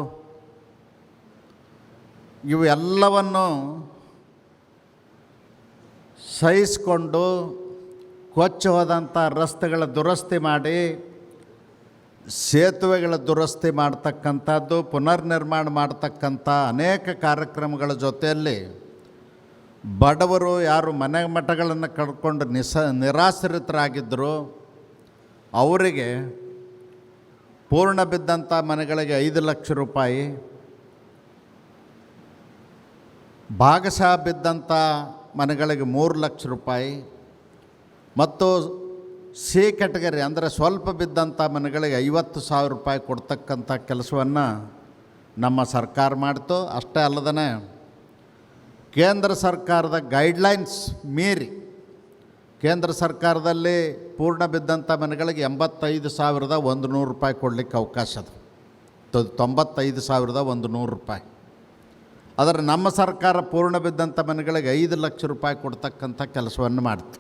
ಇವೆಲ್ಲವನ್ನು ಸಹಿಸಿಕೊಂಡು ಕೊಚ್ಚಿ ಹೋದಂಥ ರಸ್ತೆಗಳ ದುರಸ್ತಿ ಮಾಡಿ ಸೇತುವೆಗಳ ದುರಸ್ತಿ ಮಾಡ್ತಕ್ಕಂಥದ್ದು, ಪುನರ್ನಿರ್ಮಾಣ ಮಾಡ್ತಕ್ಕಂಥ ಅನೇಕ ಕಾರ್ಯಕ್ರಮಗಳ ಜೊತೆಯಲ್ಲಿ ಬಡವರು ಯಾರು ಮನೆ ಮಠಗಳನ್ನು ಕಳ್ಕೊಂಡು ನಿರಾಶ್ರಿತರಾಗಿದ್ದರು ಅವರಿಗೆ ಪೂರ್ಣ ಬಿದ್ದಂಥ ಮನೆಗಳಿಗೆ 5 ಲಕ್ಷ ರೂಪಾಯಿ, ಭಾಗಶಃ ಬಿದ್ದಂಥ ಮನೆಗಳಿಗೆ 3 ಲಕ್ಷ ರೂಪಾಯಿ ಮತ್ತು ಸಿ ಕ್ಯಾಟಗರಿ ಅಂದರೆ ಸ್ವಲ್ಪ ಬಿದ್ದಂಥ ಮನೆಗಳಿಗೆ 50,000 ರೂಪಾಯಿ ಕೊಡ್ತಕ್ಕಂಥ ಕೆಲಸವನ್ನು ನಮ್ಮ ಸರ್ಕಾರ ಮಾಡ್ತು. ಅಷ್ಟೇ ಅಲ್ಲದೇ ಕೇಂದ್ರ ಸರ್ಕಾರದ ಗೈಡ್ಲೈನ್ಸ್ ಮೀರಿ ಕೇಂದ್ರ ಸರ್ಕಾರದಲ್ಲಿ ಪೂರ್ಣ ಬಿದ್ದಂಥ ಮನೆಗಳಿಗೆ 85,100 ರೂಪಾಯಿ ಕೊಡಲಿಕ್ಕೆ ಅವಕಾಶ ಅದು. 95,100 ರೂಪಾಯಿ. ಆದರೆ ನಮ್ಮ ಸರ್ಕಾರ ಪೂರ್ಣ ಬಿದ್ದಂಥ ಮನೆಗಳಿಗೆ 5 ಲಕ್ಷ ರೂಪಾಯಿ ಕೊಡ್ತಕ್ಕಂಥ ಕೆಲಸವನ್ನು ಮಾಡ್ತು.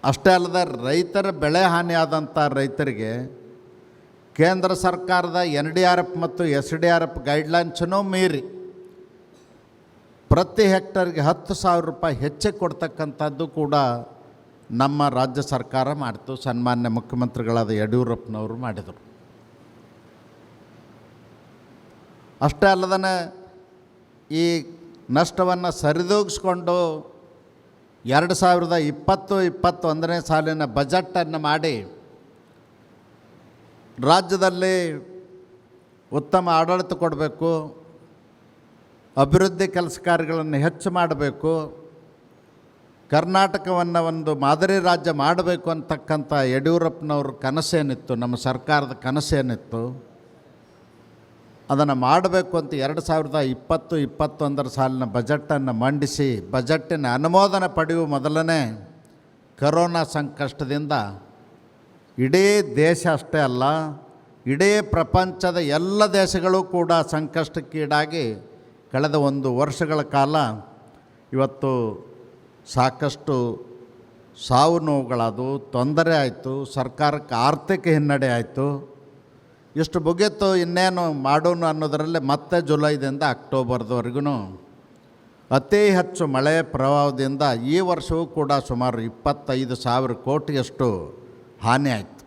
ಅಷ್ಟೇ ಅಲ್ಲದೆ ರೈತರ ಬೆಳೆ ಹಾನಿಯಾದಂಥ ರೈತರಿಗೆ ಕೇಂದ್ರ ಸರ್ಕಾರದ NDRF ಮತ್ತು SDRF ಗೈಡ್ಲೈನ್ಸನ್ನೂ ಮೀರಿ ಪ್ರತಿ ಹೆಕ್ಟರ್ಗೆ 10,000 ರೂಪಾಯಿ ಹೆಚ್ಚಿಗೆ ಕೊಡ್ತಕ್ಕಂಥದ್ದು ಕೂಡ ನಮ್ಮ ರಾಜ್ಯ ಸರ್ಕಾರ ಮಾಡ್ತು. ಸನ್ಮಾನ್ಯ ಮುಖ್ಯಮಂತ್ರಿಗಳಾದ ಯಡಿಯೂರಪ್ಪನವರು ಮಾಡಿದರು. ಅಷ್ಟೇ ಅಲ್ಲದೇ ಈ ನಷ್ಟವನ್ನು ಸರಿದೂಗಿಸ್ಕೊಂಡು 2020-21ನೇ ಸಾಲಿನ ಬಜೆಟನ್ನು ಮಾಡಿ ರಾಜ್ಯದಲ್ಲಿ ಉತ್ತಮ ಆಡಳಿತ ಕೊಡಬೇಕು, ಅಭಿವೃದ್ಧಿ ಕೆಲಸ ಕಾರ್ಯಗಳನ್ನು ಹೆಚ್ಚು ಮಾಡಬೇಕು, ಕರ್ನಾಟಕವನ್ನು ಒಂದು ಮಾದರಿ ರಾಜ್ಯ ಮಾಡಬೇಕು ಅಂತಕ್ಕಂಥ ಯಡಿಯೂರಪ್ಪನವ್ರ ಕನಸೇನಿತ್ತು, ನಮ್ಮ ಸರ್ಕಾರದ ಕನಸೇನಿತ್ತು, ಅದನ್ನು ಮಾಡಬೇಕು ಅಂತ 2020-21 ಸಾಲಿನ ಬಜೆಟನ್ನು ಮಂಡಿಸಿ ಬಜೆಟ್ಟಿನ ಅನುಮೋದನೆ ಪಡೆಯುವ ಮೊದಲನೇ ಕರೋನಾ ಸಂಕಷ್ಟದಿಂದ ಇಡೀ ದೇಶ ಅಷ್ಟೇ ಅಲ್ಲ, ಇಡೀ ಪ್ರಪಂಚದ ಎಲ್ಲ ದೇಶಗಳು ಕೂಡ ಸಂಕಷ್ಟಕ್ಕೀಡಾಗಿ ಕಳೆದ 1 ವರ್ಷಗಳ ಕಾಲ ಇವತ್ತು ಸಾಕಷ್ಟು ಸಾವು ನೋವುಗಳಾದವು, ತೊಂದರೆ ಆಯಿತು, ಸರ್ಕಾರಕ್ಕೆ ಆರ್ಥಿಕ ಹಿನ್ನಡೆ ಆಯಿತು. ಇಷ್ಟು ಮುಗೀತು, ಇನ್ನೇನು ಮಾಡೋಣ ಅನ್ನೋದರಲ್ಲೇ ಮತ್ತೆ ಜುಲೈದಿಂದ ಅಕ್ಟೋಬರ್ದವರೆಗೂ ಅತಿ ಹೆಚ್ಚು ಮಳೆ ಪ್ರವಾಹದಿಂದ ಈ ವರ್ಷವೂ ಕೂಡ ಸುಮಾರು 25,000 ಕೋಟಿಯಷ್ಟು ಹಾನಿ ಆಯಿತು.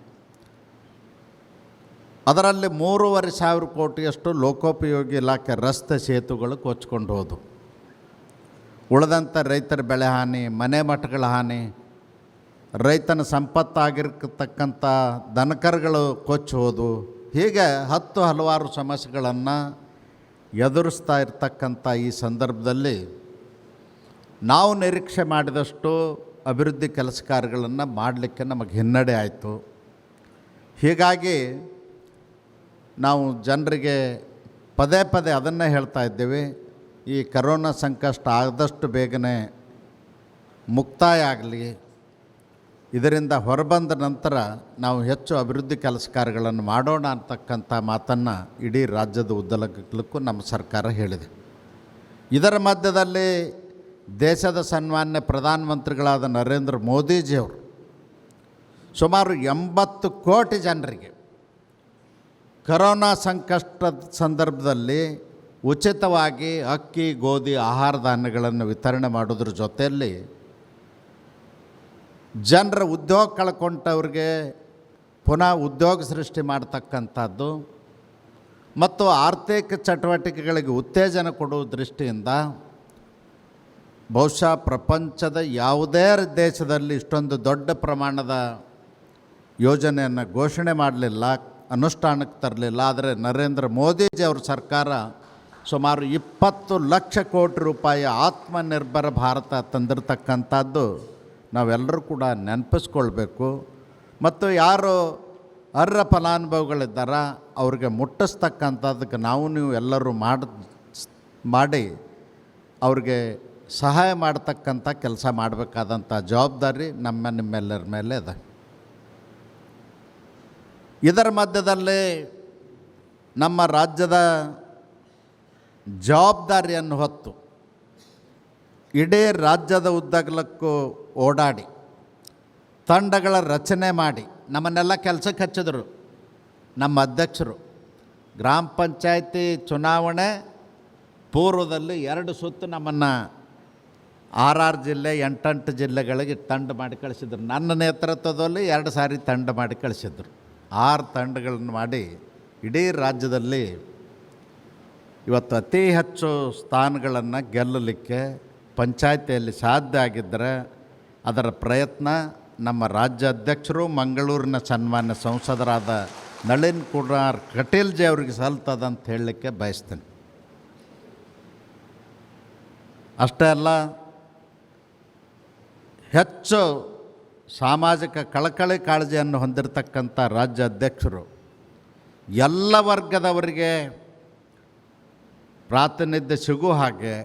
ಅದರಲ್ಲಿ 3,500 ಕೋಟಿಯಷ್ಟು ಲೋಕೋಪಯೋಗಿ ಇಲಾಖೆ ರಸ್ತೆ ಸೇತುಗಳು ಕೊಚ್ಕೊಂಡು ಹೋದವು. ಉಳಿದಂಥ ರೈತರ ಬೆಳೆ ಹಾನಿ, ಮನೆ ಮಠಗಳ ಹಾನಿ, ರೈತನ ಸಂಪತ್ತಾಗಿರ್ತಕ್ಕಂಥ ದನಕರುಗಳು ಕೊಚ್ಚಿ ಹೋದವು. ಹೀಗೆ ಹಲವಾರು ಸಮಸ್ಯೆಗಳನ್ನು ಎದುರಿಸ್ತಾ ಇರ್ತಕ್ಕಂಥ ಈ ಸಂದರ್ಭದಲ್ಲಿ ನಾವು ನಿರೀಕ್ಷೆ ಮಾಡಿದಷ್ಟು ಅಭಿವೃದ್ಧಿ ಕೆಲಸ ಕಾರ್ಯಗಳನ್ನು ಮಾಡಲಿಕ್ಕೆ ನಮಗೆ ಹಿನ್ನಡೆ ಆಯಿತು. ಹೀಗಾಗಿ ನಾವು ಜನರಿಗೆ ಪದೇ ಪದೇ ಅದನ್ನೇ ಹೇಳ್ತಾ ಇದ್ದೇವೆ, ಈ ಕರೋನಾ ಸಂಕಷ್ಟ ಆದಷ್ಟು ಬೇಗನೆ ಮುಕ್ತಾಯ ಆಗಲಿ. ಇದರಿಂದ ಹೊರಬಂದ ನಂತರ ನಾವು ಹೆಚ್ಚು ಅಭಿವೃದ್ಧಿ ಕೆಲಸ ಕಾರ್ಯಗಳನ್ನು ಮಾಡೋಣ ಅಂತಕ್ಕಂಥ ಮಾತನ್ನು ಇಡೀ ರಾಜ್ಯದ ಉದ್ದಗಲಕ್ಕೂ ನಮ್ಮ ಸರ್ಕಾರ ಹೇಳಿದೆ. ಇದರ ಮಧ್ಯದಲ್ಲಿ ದೇಶದ ಸನ್ಮಾನ್ಯ ಪ್ರಧಾನಮಂತ್ರಿಗಳಾದ ನರೇಂದ್ರ ಮೋದಿಜಿಯವರು ಸುಮಾರು 80 ಕೋಟಿ ಜನರಿಗೆ ಕರೋನಾ ಸಂಕಷ್ಟದ ಸಂದರ್ಭದಲ್ಲಿ ಉಚಿತವಾಗಿ ಅಕ್ಕಿ, ಗೋಧಿ, ಆಹಾರ ಧಾನ್ಯಗಳನ್ನು ವಿತರಣೆ ಮಾಡೋದ್ರ ಜೊತೆಯಲ್ಲಿ ಜನರ ಉದ್ಯೋಗ ಕಳ್ಕೊಂಡವ್ರಿಗೆ ಪುನಃ ಉದ್ಯೋಗ ಸೃಷ್ಟಿ ಮಾಡ್ತಕ್ಕಂಥದ್ದು ಮತ್ತು ಆರ್ಥಿಕ ಚಟುವಟಿಕೆಗಳಿಗೆ ಉತ್ತೇಜನ ಕೊಡುವ ದೃಷ್ಟಿಯಿಂದ ಬಹುಶಃ ಪ್ರಪಂಚದ ಯಾವುದೇ ದೇಶದಲ್ಲಿ ಇಷ್ಟೊಂದು ದೊಡ್ಡ ಪ್ರಮಾಣದ ಯೋಜನೆಯನ್ನು ಘೋಷಣೆ ಮಾಡಲಿಲ್ಲ, ಅನುಷ್ಠಾನಕ್ಕೆ ತರಲಿಲ್ಲ. ಆದರೆ ನರೇಂದ್ರ ಮೋದಿಜಿಯವ್ರ ಸರ್ಕಾರ ಸುಮಾರು 20 ಲಕ್ಷ ಕೋಟಿ ರೂಪಾಯಿ ಆತ್ಮನಿರ್ಭರ ಭಾರತ ತಂದಿರತಕ್ಕಂಥದ್ದು ನಾವೆಲ್ಲರೂ ಕೂಡ ನೆನಪಿಸ್ಕೊಳ್ಬೇಕು. ಮತ್ತು ಯಾರು ಅರ್ಹ ಫಲಾನುಭವಿಗಳಿದ್ದಾರ ಅವ್ರಿಗೆ ಮುಟ್ಟಿಸ್ತಕ್ಕಂಥದ್ದಕ್ಕೆ ನೀವು ಎಲ್ಲರೂ ಮಾಡಿ ಅವ್ರಿಗೆ ಸಹಾಯ ಮಾಡ್ತಕ್ಕಂಥ ಕೆಲಸ ಮಾಡಬೇಕಾದಂಥ ಜವಾಬ್ದಾರಿ ನಿಮ್ಮೆಲ್ಲರ ಮೇಲೆ ಇದೆ. ಇದರ ಮಧ್ಯದಲ್ಲಿ ನಮ್ಮ ರಾಜ್ಯದ ಜವಾಬ್ದಾರಿಯನ್ನು ಹೊತ್ತು ಇಡೀ ರಾಜ್ಯದ ಉದ್ದಗಲಕ್ಕೂ ಓಡಾಡಿ ತಂಡಗಳ ರಚನೆ ಮಾಡಿ ನಮ್ಮನ್ನೆಲ್ಲ ಕೆಲಸಕ್ಕೆ ಹಚ್ಚಿದ್ರು ನಮ್ಮ ಅಧ್ಯಕ್ಷರು. ಗ್ರಾಮ ಪಂಚಾಯತಿ ಚುನಾವಣೆ ಪೂರ್ವದಲ್ಲಿ 2 ಸುತ್ತು ನಮ್ಮನ್ನು 6 ಜಿಲ್ಲೆ 8 ಜಿಲ್ಲೆಗಳಿಗೆ ತಂಡ ಮಾಡಿ ಕಳಿಸಿದ್ರು. ನನ್ನ ನೇತೃತ್ವದಲ್ಲಿ 2 ಸಾರಿ ತಂಡ ಮಾಡಿ ಕಳಿಸಿದ್ರು. 6 ತಂಡಗಳನ್ನು ಮಾಡಿ ಇಡೀ ರಾಜ್ಯದಲ್ಲಿ ಇವತ್ತು ಅತಿ ಹೆಚ್ಚು ಸ್ಥಾನಗಳನ್ನು ಗೆಲ್ಲಲಿಕ್ಕೆ ಪಂಚಾಯತಿಯಲ್ಲಿ ಸಾಧ್ಯ ಆಗಿದ್ದರೆ ಅದರ ಪ್ರಯತ್ನ ನಮ್ಮ ರಾಜ್ಯ ಅಧ್ಯಕ್ಷರು ಮಂಗಳೂರಿನ ಸನ್ಮಾನ್ಯ ಸಂಸದರಾದ ನಳಿನ್ ಕುಮಾರ್ ಕಟೀಲ್ ಜಿ ಅವರಿಗೆ ಸಲ್ತದಂತ ಹೇಳಲಿಕ್ಕೆ ಬಯಸ್ತೇನೆ. ಅಷ್ಟೇ ಅಲ್ಲ, ಹೆಚ್ಚು ಸಾಮಾಜಿಕ ಕಳಕಳಿ ಕಾಳಜಿಯನ್ನು ಹೊಂದಿರತಕ್ಕಂಥ ರಾಜ್ಯ ಅಧ್ಯಕ್ಷರು ಎಲ್ಲ ವರ್ಗದವರಿಗೆ ಪ್ರಾತಿನಿಧ್ಯ ಸಿಗುವ ಹಾಗೆ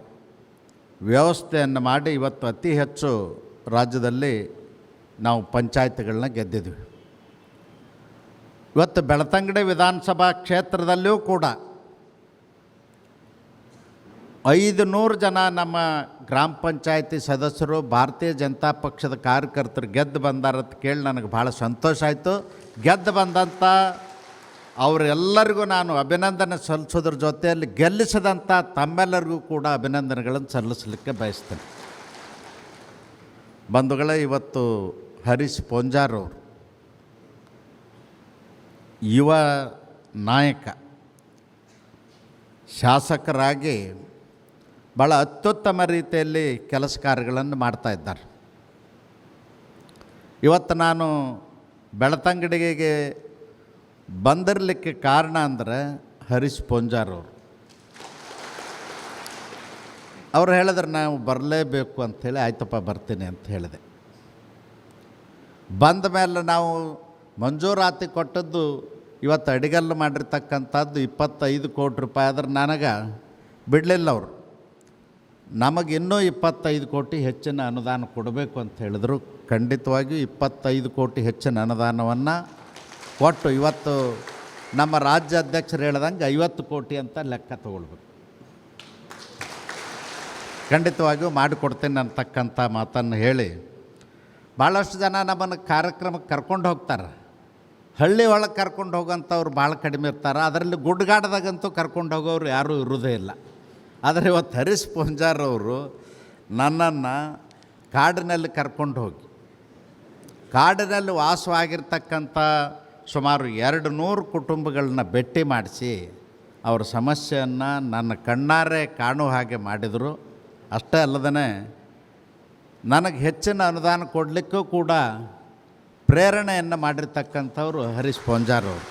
ವ್ಯವಸ್ಥೆಯನ್ನು ಮಾಡಿ ಇವತ್ತು ಅತಿ ಹೆಚ್ಚು ರಾಜ್ಯದಲ್ಲಿ ನಾವು ಪಂಚಾಯತ್ಗಳನ್ನ ಗೆದ್ದಿದ್ವಿ. ಇವತ್ತು ಬೆಳ್ತಂಗಡಿ ವಿಧಾನಸಭಾ ಕ್ಷೇತ್ರದಲ್ಲಿಯೂ ಕೂಡ 500 ಜನ ನಮ್ಮ ಗ್ರಾಮ ಪಂಚಾಯತಿ ಸದಸ್ಯರು ಭಾರತೀಯ ಜನತಾ ಪಕ್ಷದ ಕಾರ್ಯಕರ್ತರು ಗೆದ್ದು ಬಂದಾರಂತ ಕೇಳಿ ನನಗೆ ಭಾಳ ಸಂತೋಷ ಆಯಿತು. ಗೆದ್ದು ಬಂದಂಥ ಅವರೆಲ್ಲರಿಗೂ ನಾನು ಅಭಿನಂದನೆ ಸಲ್ಲಿಸೋದ್ರ ಜೊತೆಯಲ್ಲಿ ಗೆಲ್ಲಿಸಿದಂಥ ತಮ್ಮೆಲ್ಲರಿಗೂ ಕೂಡ ಅಭಿನಂದನೆಗಳನ್ನು ಸಲ್ಲಿಸಲಿಕ್ಕೆ ಬಯಸ್ತೇನೆ. ಬಂಧುಗಳೇ, ಇವತ್ತು ಹರೀಶ್ ಪೊಂಜಾರವರು ಯುವ ನಾಯಕ ಶಾಸಕರಾಗಿ ಭಾಳ ಅತ್ಯುತ್ತಮ ರೀತಿಯಲ್ಲಿ ಕೆಲಸ ಕಾರ್ಯಗಳನ್ನು ಮಾಡ್ತಾ ಇದ್ದಾರೆ. ಇವತ್ತು ನಾನು ಬೆಳ್ತಂಗಡಿಗೆ ಬಂದಿರಲಿಕ್ಕೆ ಕಾರಣ ಅಂದರೆ ಹರೀಶ್ ಪೊಂಜಾರವರು. ಅವ್ರು ಹೇಳಿದ್ರೆ ನಾವು ಬರಲೇಬೇಕು ಅಂಥೇಳಿ ಆಯ್ತಪ್ಪ ಬರ್ತೀನಿ ಅಂತ ಹೇಳಿದೆ. ಬಂದ ಮೇಲೆ ನಾವು ಮಂಜೂರಾತಿ ಕೊಟ್ಟದ್ದು ಇವತ್ತು ಅಡಿಗಲ್ಲು ಮಾಡಿರ್ತಕ್ಕಂಥದ್ದು 25 ಕೋಟಿ ರೂಪಾಯಿ. ಆದ್ರೆ ನನಗೆ ಬಿಡಲಿಲ್ಲ ಅವರು. ನಮಗಿನ್ನೂ 25 ಕೋಟಿ ಹೆಚ್ಚಿನ ಅನುದಾನ ಕೊಡಬೇಕು ಅಂತ ಹೇಳಿದ್ರು. ಖಂಡಿತವಾಗಿಯೂ 25 ಕೋಟಿ ಹೆಚ್ಚಿನ ಅನುದಾನವನ್ನು ಕೊಟ್ಟು ಇವತ್ತು ನಮ್ಮ ರಾಜ್ಯ ಅಧ್ಯಕ್ಷರು ಹೇಳ್ದಂಗೆ 50 ಕೋಟಿ ಅಂತ ಲೆಕ್ಕ ತಗೊಳ್ಬೇಕು. ಖಂಡಿತವಾಗಿಯೂ ಮಾಡಿಕೊಡ್ತೇನೆ ಅಂತಕ್ಕಂಥ ಮಾತನ್ನು ಹೇಳಿ ಭಾಳಷ್ಟು ಜನ ನಮ್ಮನ್ನು ಕಾರ್ಯಕ್ರಮಕ್ಕೆ ಕರ್ಕೊಂಡು ಹೋಗ್ತಾರೆ. ಹಳ್ಳಿ ಒಳಗೆ ಕರ್ಕೊಂಡು ಹೋಗೋಂಥವ್ರು ಭಾಳ ಕಡಿಮೆ ಇರ್ತಾರೆ. ಅದರಲ್ಲಿ ಗುಡ್ಡಗಾಡ್ದಾಗಂತೂ ಕರ್ಕೊಂಡು ಹೋಗೋರು ಯಾರೂ ಇರೋದೇ ಇಲ್ಲ. ಆದರೆ ಇವತ್ತು ಹರೀಶ್ ಪೂಂಜಾರವರು ನನ್ನನ್ನು ಕಾಡಿನಲ್ಲಿ ಕರ್ಕೊಂಡು ಹೋಗಿ ಕಾಡಿನಲ್ಲಿ ವಾಸವಾಗಿರ್ತಕ್ಕಂಥ ಸುಮಾರು 200 ಕುಟುಂಬಗಳನ್ನ ಭೇಟಿ ಮಾಡಿಸಿ ಅವ್ರ ಸಮಸ್ಯೆಯನ್ನು ನನ್ನ ಕಣ್ಣಾರೆ ಕಾಣೋ ಹಾಗೆ ಮಾಡಿದರು. ಅಷ್ಟೇ ಅಲ್ಲದೇ ನನಗೆ ಹೆಚ್ಚಿನ ಅನುದಾನ ಕೊಡಲಿಕ್ಕೂ ಕೂಡ ಪ್ರೇರಣೆಯನ್ನು ಮಾಡಿರ್ತಕ್ಕಂಥವ್ರು ಹರೀಶ್ ಪೂಂಜಾರವರು.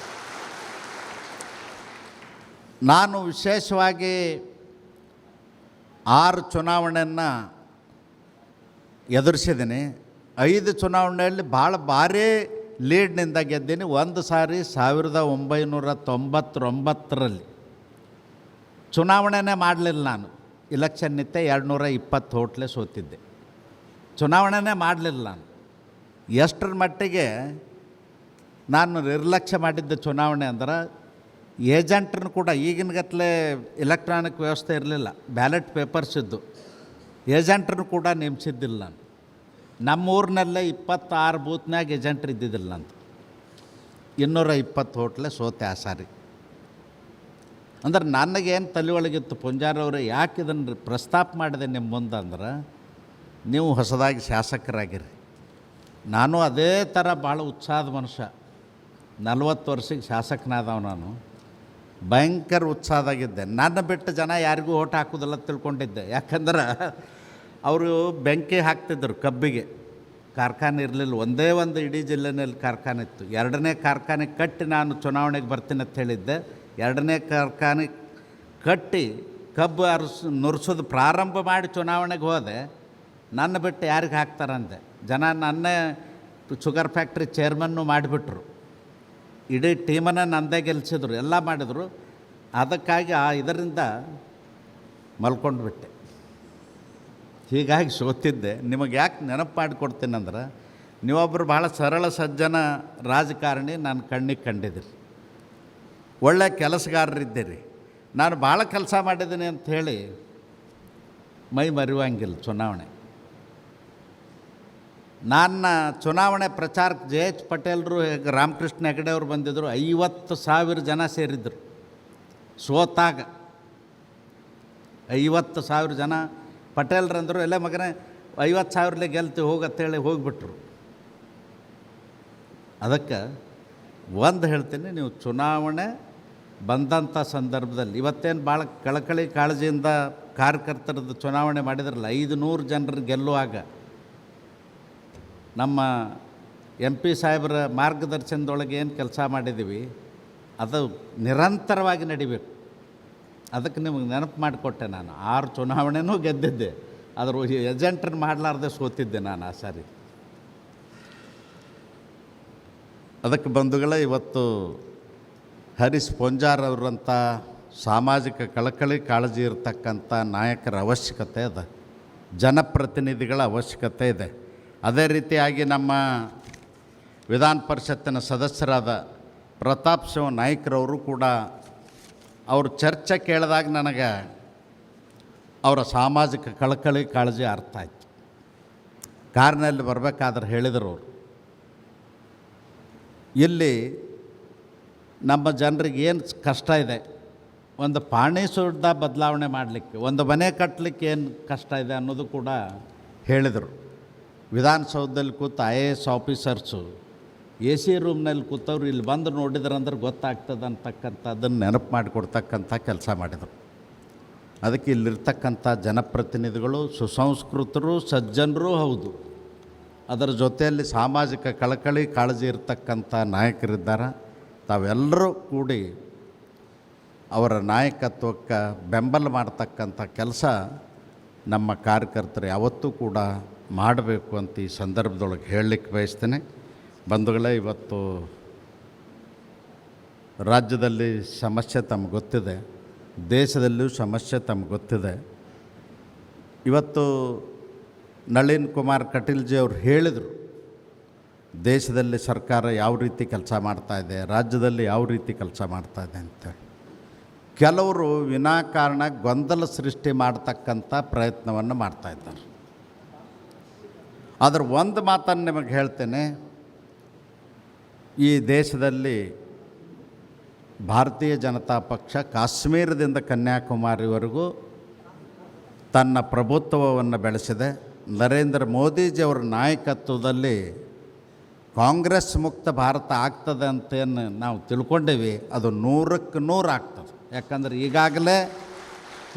ನಾನು ವಿಶೇಷವಾಗಿ 6 ಚುನಾವಣೆಯನ್ನು ಎದುರಿಸಿದ್ದೀನಿ. 5 ಚುನಾವಣೆಯಲ್ಲಿ ಭಾಳ ಭಾರಿ ಲೀಡ್ನಿಂದ ಗೆದ್ದೀನಿ. ಒಂದು ಸಾರಿ 1999ರಲ್ಲಿ ಚುನಾವಣೆನೇ ಮಾಡಲಿಲ್ಲ. ನಾನು ಇಲೆಕ್ಷನ್ ನಿಂತೆ 220 ಹೋಟ್ಲೆ ಸೋತಿದ್ದೆ. ಚುನಾವಣೆನೇ ಮಾಡಲಿಲ್ಲ ನಾನು. ಎಷ್ಟರ ಮಟ್ಟಿಗೆ ನಾನು ನಿರ್ಲಕ್ಷ್ಯ ಮಾಡಿದ್ದೆ ಚುನಾವಣೆ ಅಂದ್ರೆ, ಏಜೆಂಟ್ರನ್ನು ಕೂಡ ಈಗಿನ ಗತ್ತಲೆ ಎಲೆಕ್ಟ್ರಾನಿಕ್ ವ್ಯವಸ್ಥೆ ಇರಲಿಲ್ಲ, ಬ್ಯಾಲೆಟ್ ಪೇಪರ್ಸ್ ಇದ್ದು, ಏಜೆಂಟ್ರನ್ನು ಕೂಡ ನೇಮಿಸಿದ್ದಿಲ್ಲ ನಾನು. ನಮ್ಮೂರಿನಲ್ಲೇ 26 ಬೂತ್ನಾಗ ಏಜೆಂಟ್ರು ಇದ್ದಿದ್ದಿಲ್ಲ ಅಂತ. 220 ಹೋಟ್ಲೆ ಸೋತೆ ಆ ಸಾರಿ. ಅಂದ್ರೆ ನನಗೇನು ತಲೆ ಒಳಗಿತ್ತು, ಪೂಂಜಾರವ್ರೆ ಯಾಕೆ ಇದನ್ನು ಪ್ರಸ್ತಾಪ ಮಾಡಿದೆ ನಿಮ್ಮ ಮುಂದೆ ಅಂದ್ರೆ, ನೀವು ಹೊಸದಾಗಿ ಶಾಸಕರಾಗಿರಿ. ನಾನು ಅದೇ ಥರ ಭಾಳ ಉತ್ಸಾಹದ ಮನುಷ್ಯ. 40 ವರ್ಷಕ್ಕೆ ಶಾಸಕನಾದವ ನಾನು. ಭಯಂಕರ ಉತ್ಸಾಹದಾಗಿದ್ದೆ. ನನ್ನ ಬಿಟ್ಟು ಜನ ಯಾರಿಗೂ ಓಟ್ ಹಾಕೋದಿಲ್ಲ ತಿಳ್ಕೊಂಡಿದ್ದೆ. ಯಾಕಂದ್ರೆ ಅವರು ಬೆಂಕಿ ಹಾಕ್ತಿದ್ದರು ಕಬ್ಬಿಗೆ. ಕಾರ್ಖಾನೆ ಇರಲಿಲ್ಲ, ಒಂದೇ ಒಂದು ಇಡೀ ಜಿಲ್ಲೆಯಲ್ಲಿ ಕಾರ್ಖಾನೆ ಇತ್ತು. 2ನೇ ಕಾರ್ಖಾನೆ ಕಟ್ಟಿ ನಾನು ಚುನಾವಣೆಗೆ ಬರ್ತೀನಿ ಅಂತ ಹೇಳಿದ್ದೆ. 2ನೇ ಕಾರ್ಖಾನೆ ಕಟ್ಟಿ ಕಬ್ಬು ನುರಿಸೋದು ಪ್ರಾರಂಭ ಮಾಡಿ ಚುನಾವಣೆಗೆ ಹೋದೆ. ನನ್ನ ಬಿಟ್ಟು ಯಾರಿಗೆ ಹಾಕ್ತಾರಂದೆ ಜನ. ನನ್ನೇ ಶುಗರ್ ಫ್ಯಾಕ್ಟ್ರಿ ಚೇರ್ಮನ್ನು ಮಾಡಿಬಿಟ್ರು. ಇಡೀ ಟೀಮನ್ನು ನಂದೇ ಗೆಲ್ಲಿಸಿದ್ರು, ಎಲ್ಲ ಮಾಡಿದರು. ಅದಕ್ಕಾಗಿ ಇದರಿಂದ ಮಲ್ಕೊಂಡು ಬಿಟ್ಟೆ. ಹೀಗಾಗಿ ಸೋತಿದ್ದೆ. ನಿಮಗೆ ಯಾಕೆ ನೆನಪು ಮಾಡಿಕೊಡ್ತೀನಿ ಅಂದ್ರೆ, ನೀವೊಬ್ಬರು ಭಾಳ ಸರಳ ಸಜ್ಜನ ರಾಜಕಾರಣಿ ನನ್ನ ಕಣ್ಣಿಗೆ ಕಂಡಿದ್ದೀರಿ. ಒಳ್ಳೆ ಕೆಲಸಗಾರರಿದ್ದೀರಿ. ನಾನು ಭಾಳ ಕೆಲಸ ಮಾಡಿದ್ದೀನಿ ಅಂಥೇಳಿ ಮೈ ಮರೆಯುವಂಗಿಲ್ಲ. ಚುನಾವಣೆ ನನ್ನ ಚುನಾವಣೆ ಪ್ರಚಾರಕ್ಕೆ JH ಪಟೇಲರು, ರಾಮಕೃಷ್ಣ ಹೆಗಡೆ ಅವರು ಬಂದಿದ್ದರು. 50,000 ಜನ ಸೇರಿದ್ದರು ಸೋತಾಗ. 50,000 ಜನ. ಪಟೇಲ್ರಂದರು, ಎಲ್ಲ ಮಗನೇ 50,000 ಗೆಲ್ತೀವಿ ಹೋಗತ್ತೇಳಿ ಹೋಗಿಬಿಟ್ರು. ಅದಕ್ಕೆ ಒಂದು ಹೇಳ್ತೀನಿ, ನೀವು ಚುನಾವಣೆ ಬಂದಂಥ ಸಂದರ್ಭದಲ್ಲಿ ಇವತ್ತೇನು ಭಾಳ ಕಳಕಳಿ ಕಾಳಜಿಯಿಂದ ಕಾರ್ಯಕರ್ತರದ್ದು ಚುನಾವಣೆ ಮಾಡಿದ್ರಲ್ಲ, 500 ಜನರನ್ನು ಗೆಲ್ಲುವಾಗ ನಮ್ಮ MP ಸಾಹೇಬರ ಮಾರ್ಗದರ್ಶನದೊಳಗೆ ಏನು ಕೆಲಸ ಮಾಡಿದ್ದೀವಿ ಅದು ನಿರಂತರವಾಗಿ ನಡಿಬೇಕು. ಅದಕ್ಕೆ ನಿಮಗೆ ನೆನಪು ಮಾಡಿಕೊಟ್ಟೆ. ನಾನು 6 ಚುನಾವಣೆನೂ ಗೆದ್ದಿದ್ದೆ. ಅದ್ರ ಏಜೆಂಟ್ರನ್ನ ಮಾಡಲಾರ್ದೆ ಸೋತಿದ್ದೆ ನಾನು ಆ ಸಾರಿ. ಅದಕ್ಕೆ ಬಂಧುಗಳೇ, ಇವತ್ತು ಹರೀಶ್ ಪೂಂಜಾರವರಂಥ ಸಾಮಾಜಿಕ ಕಳಕಳಿ ಕಾಳಜಿ ಇರತಕ್ಕಂಥ ನಾಯಕರ ಅವಶ್ಯಕತೆ ಇದೆ, ಜನಪ್ರತಿನಿಧಿಗಳ ಅವಶ್ಯಕತೆ ಇದೆ. ಅದೇ ರೀತಿಯಾಗಿ ನಮ್ಮ ವಿಧಾನ ಪರಿಷತ್ತಿನ ಸದಸ್ಯರಾದ ಪ್ರತಾಪ್ ಶಿವ ನಾಯ್ಕರವರು ಕೂಡ ಅವರು ಚರ್ಚೆ ಕೇಳಿದಾಗ ನನಗೆ ಅವರ ಸಾಮಾಜಿಕ ಕಳಕಳಿ ಕಾಳಜಿ ಅರ್ಥ ಆಯಿತು. ಕಾರಿನಲ್ಲಿ ಬರಬೇಕಾದ್ರೆ ಹೇಳಿದರು ಅವರು, ಇಲ್ಲಿ ನಮ್ಮ ಜನರಿಗೆ ಏನು ಕಷ್ಟ ಇದೆ, ಒಂದು ಪಾಣಿ ಸುಡ್ಡ ಬದಲಾವಣೆ ಮಾಡಲಿಕ್ಕೆ, ಒಂದು ಮನೆ ಕಟ್ಟಲಿಕ್ಕೆ ಏನು ಕಷ್ಟ ಇದೆ ಅನ್ನೋದು ಕೂಡ ಹೇಳಿದರು. ವಿಧಾನಸೌಧದಲ್ಲಿ ಕೂತು IAS ಆಫೀಸರ್ಸು AC ರೂಮ್ನಲ್ಲಿ ಕೂತವ್ರು ಇಲ್ಲಿ ಬಂದು ನೋಡಿದ್ರಂದ್ರೆ ಗೊತ್ತಾಗ್ತದೆ ಅಂತಕ್ಕಂಥದ್ದನ್ನು ನೆನಪು ಮಾಡಿಕೊಡ್ತಕ್ಕಂಥ ಕೆಲಸ ಮಾಡಿದರು. ಅದಕ್ಕೆ ಇಲ್ಲಿರ್ತಕ್ಕಂಥ ಜನಪ್ರತಿನಿಧಿಗಳು ಸುಸಂಸ್ಕೃತರು, ಸಜ್ಜನರೂ ಹೌದು. ಅದರ ಜೊತೆಯಲ್ಲಿ ಸಾಮಾಜಿಕ ಕಳಕಳಿ ಕಾಳಜಿ ಇರತಕ್ಕಂಥ ನಾಯಕರಿದ್ದಾರೆ. ತಾವೆಲ್ಲರೂ ಕೂಡಿ ಅವರ ನಾಯಕತ್ವಕ್ಕೆ ಬೆಂಬಲ ಮಾಡ್ತಕ್ಕಂಥ ಕೆಲಸ ನಮ್ಮ ಕಾರ್ಯಕರ್ತರು ಯಾವತ್ತೂ ಕೂಡ ಮಾಡಬೇಕು ಅಂತ ಈ ಸಂದರ್ಭದೊಳಗೆ ಹೇಳಲಿಕ್ಕೆ ಬಯಸ್ತೇನೆ. ಬಂಧುಗಳೇ, ಇವತ್ತು ರಾಜ್ಯದಲ್ಲಿ ಸಮಸ್ಯೆ ತಮಗೆ ಗೊತ್ತಿದೆ, ದೇಶದಲ್ಲಿಯೂ ಸಮಸ್ಯೆ ತಮಗೆ ಗೊತ್ತಿದೆ. ಇವತ್ತು ನಳಿನ್ ಕುಮಾರ್ ಕಟೀಲ್ಜಿ ಅವರು ಹೇಳಿದರು, ದೇಶದಲ್ಲಿ ಸರ್ಕಾರ ಯಾವ ರೀತಿ ಕೆಲಸ ಮಾಡ್ತಾಯಿದೆ, ರಾಜ್ಯದಲ್ಲಿ ಯಾವ ರೀತಿ ಕೆಲಸ ಮಾಡ್ತಾಯಿದೆ ಅಂತೇಳಿ. ಕೆಲವರು ವಿನಾಕಾರಣ ಗೊಂದಲ ಸೃಷ್ಟಿ ಮಾಡ್ತಕ್ಕಂಥ ಪ್ರಯತ್ನವನ್ನು ಮಾಡ್ತಾಯಿದ್ದಾರೆ. ಆದರೆ ಒಂದು ಮಾತನ್ನು ನಿಮಗೆ ಹೇಳ್ತೇನೆ, ಈ ದೇಶದಲ್ಲಿ ಭಾರತೀಯ ಜನತಾ ಪಕ್ಷ ಕಾಶ್ಮೀರದಿಂದ ಕನ್ಯಾಕುಮಾರಿವರೆಗೂ ತನ್ನ ಪ್ರಭುತ್ವವನ್ನು ಬೆಳೆಸಿದೆ. ನರೇಂದ್ರ ಮೋದಿಜಿಯವರ ನಾಯಕತ್ವದಲ್ಲಿ ಕಾಂಗ್ರೆಸ್ ಮುಕ್ತ ಭಾರತ ಆಗ್ತದೆ ಅಂತೇನು ನಾವು ತಿಳ್ಕೊಂಡೇವಿ, ಅದು 100ಕ್ಕೆ 100 ಆಗ್ತದೆ. ಯಾಕಂದರೆ ಈಗಾಗಲೇ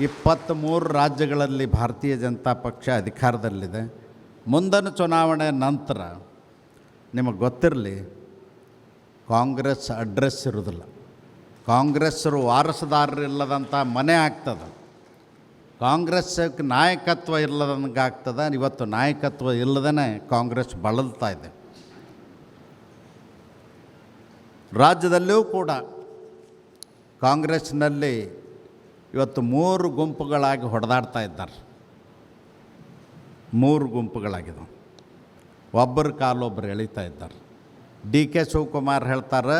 23 ರಾಜ್ಯಗಳಲ್ಲಿ ಭಾರತೀಯ ಜನತಾ ಪಕ್ಷ ಅಧಿಕಾರದಲ್ಲಿದೆ. ಮುಂದಿನ ಚುನಾವಣೆ ನಂತರ ನಿಮಗೆ ಗೊತ್ತಿರಲಿ, ಕಾಂಗ್ರೆಸ್ ಅಡ್ರೆಸ್ ಇರೋದಿಲ್ಲ. ಕಾಂಗ್ರೆಸ್ಸರು ವಾರಸುದಾರರಿಲ್ಲದಂಥ ಮನೆ ಆಗ್ತದೆ. ಕಾಂಗ್ರೆಸ್ಗೆ ನಾಯಕತ್ವ ಇಲ್ಲದಂಗೆ ಆಗ್ತದೆ. ಇವತ್ತು ನಾಯಕತ್ವ ಇಲ್ಲದೇ ಕಾಂಗ್ರೆಸ್ ಬಳಲ್ತಾ ಇದೆ. ರಾಜ್ಯದಲ್ಲಿಯೂ ಕೂಡ ಕಾಂಗ್ರೆಸ್ನಲ್ಲಿ ಇವತ್ತು 3 ಗುಂಪುಗಳಾಗಿ ಹೊಡೆದಾಡ್ತಾ ಇದ್ದಾರೆ. 3 ಗುಂಪುಗಳಾಗಿದೆ. ಒಬ್ಬರ ಕಾಲೊಬ್ಬರು ಎಳಿತಾ ಇದ್ದಾರೆ. DK ಶಿವಕುಮಾರ್ ಹೇಳ್ತಾರೆ,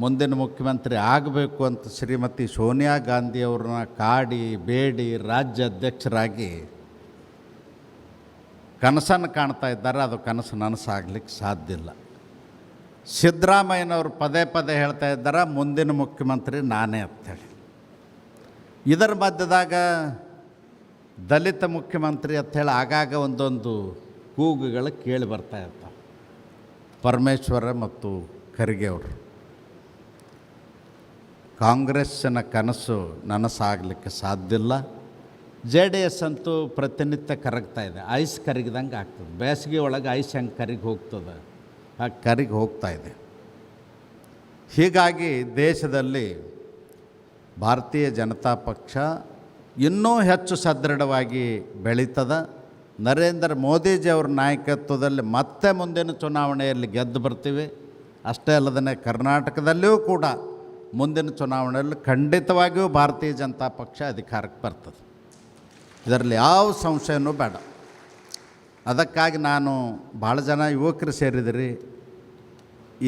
ಮುಂದಿನ ಮುಖ್ಯಮಂತ್ರಿ ಆಗಬೇಕು ಅಂತ ಶ್ರೀಮತಿ ಸೋನಿಯಾ ಗಾಂಧಿಯವ್ರನ್ನ ಕಾಡಿ ಬೇಡಿ ರಾಜ್ಯ ಅಧ್ಯಕ್ಷರಾಗಿ ಕನಸನ್ನು ಕಾಣ್ತಾ ಇದ್ದಾರೆ. ಅದು ಕನಸು ನನಸಾಗಲಿಕ್ಕೆ ಸಾಧ್ಯ ಇಲ್ಲ. ಸಿದ್ದರಾಮಯ್ಯನವರು ಪದೇ ಪದೇ ಹೇಳ್ತಾ ಇದ್ದಾರೆ, ಮುಂದಿನ ಮುಖ್ಯಮಂತ್ರಿ ನಾನೇ ಅಂಥೇಳಿ. ಇದರ ಮಧ್ಯದಾಗ ದಲಿತ ಮುಖ್ಯಮಂತ್ರಿ ಅಂಥೇಳಿ ಆಗಾಗ ಒಂದೊಂದು ಕೂಗುಗಳು ಕೇಳಿ ಬರ್ತಾ ಇರ್ತಾವೆ. ಪರಮೇಶ್ವರ ಮತ್ತು ಖರ್ಗೆ ಅವರು. ಕಾಂಗ್ರೆಸ್ಸಿನ ಕನಸು ನನಸಾಗಲಿಕ್ಕೆ ಸಾಧ್ಯ ಇಲ್ಲ. JDS ಅಂತೂ ಪ್ರತಿನಿತ್ಯ ಕರಗ್ತಾ ಇದೆ. ಐಸ್ ಕರಗಿದಂಗೆ ಆಗ್ತದೆ. ಬೇಸಿಗೆ ಒಳಗೆ ಐಸ್ ಹೆಂಗೆ ಕರಗಿ ಹೋಗ್ತದೆ, ಹಾಗೆ ಕರಗಿ ಹೋಗ್ತಾ ಇದೆ. ಹೀಗಾಗಿ ದೇಶದಲ್ಲಿ ಭಾರತೀಯ ಜನತಾ ಪಕ್ಷ ಇನ್ನೂ ಹೆಚ್ಚು ಸದೃಢವಾಗಿ ಬೆಳೀತದೆ. ನರೇಂದ್ರ ಮೋದಿಜಿಯವರ ನಾಯಕತ್ವದಲ್ಲಿ ಮತ್ತೆ ಮುಂದಿನ ಚುನಾವಣೆಯಲ್ಲಿ ಗೆದ್ದು ಬರ್ತೀವಿ. ಅಷ್ಟೇ ಅಲ್ಲದೇ ಕರ್ನಾಟಕದಲ್ಲಿಯೂ ಕೂಡ ಮುಂದಿನ ಚುನಾವಣೆಯಲ್ಲಿ ಖಂಡಿತವಾಗಿಯೂ ಭಾರತೀಯ ಜನತಾ ಪಕ್ಷ ಅಧಿಕಾರಕ್ಕೆ ಬರ್ತದೆ. ಇದರಲ್ಲಿ ಯಾವ ಸಂಶಯನೂ ಬೇಡ. ಅದಕ್ಕಾಗಿ ನಾನು ಭಾಳ ಜನ ಯುವಕರು ಸೇರಿದಿರಿ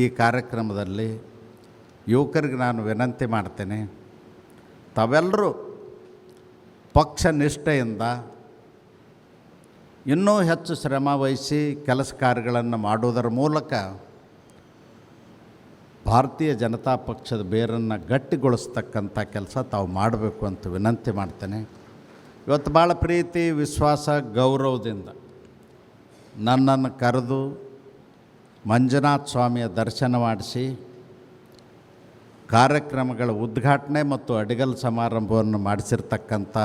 ಈ ಕಾರ್ಯಕ್ರಮದಲ್ಲಿ. ಯುವಕರಿಗೆ ನಾನು ವಿನಂತಿ ಮಾಡ್ತೇನೆ, ತಾವೆಲ್ಲರೂ ಪಕ್ಷ ನಿಷ್ಠೆಯಿಂದ ಇನ್ನೂ ಹೆಚ್ಚು ಶ್ರಮ ವಹಿಸಿ ಕೆಲಸ ಕಾರ್ಯಗಳನ್ನು ಮಾಡುವುದರ ಮೂಲಕ ಭಾರತೀಯ ಜನತಾ ಪಕ್ಷದ ಬೇರನ್ನು ಗಟ್ಟಿಗೊಳಿಸ್ತಕ್ಕಂಥ ಕೆಲಸ ತಾವು ಮಾಡಬೇಕು ಅಂತ ವಿನಂತಿ ಮಾಡ್ತೇನೆ. ಇವತ್ತು ಭಾಳ ಪ್ರೀತಿ, ವಿಶ್ವಾಸ, ಗೌರವದಿಂದ ನನ್ನನ್ನು ಕರೆದು ಮಂಜುನಾಥ ಸ್ವಾಮಿಯ ದರ್ಶನ ಮಾಡಿಸಿ ಕಾರ್ಯಕ್ರಮಗಳ ಉದ್ಘಾಟನೆ ಮತ್ತು ಅಡಿಗಲ್ ಸಮಾರಂಭವನ್ನು ಮಾಡಿಸಿರ್ತಕ್ಕಂಥ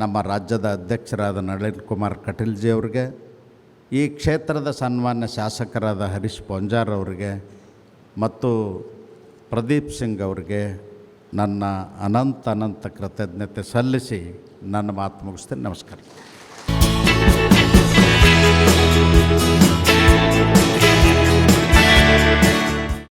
ನಮ್ಮ ರಾಜ್ಯದ ಅಧ್ಯಕ್ಷರಾದ ನಳಿನ್ ಕುಮಾರ್ ಕಟೀಲ್ಜಿ ಅವರಿಗೆ, ಈ ಕ್ಷೇತ್ರದ ಸನ್ಮಾನ್ಯ ಶಾಸಕರಾದ ಹರೀಶ್ ಪೊಂಜಾರ್ ಅವರಿಗೆ ಮತ್ತು ಪ್ರದೀಪ್ ಸಿಂಗ್ ಅವರಿಗೆ ನನ್ನ ಅನಂತ ಕೃತಜ್ಞತೆ ಸಲ್ಲಿಸಿ ನನ್ನ ಮಾತು ಮುಗಿಸ್ತೇನೆ. ನಮಸ್ಕಾರ.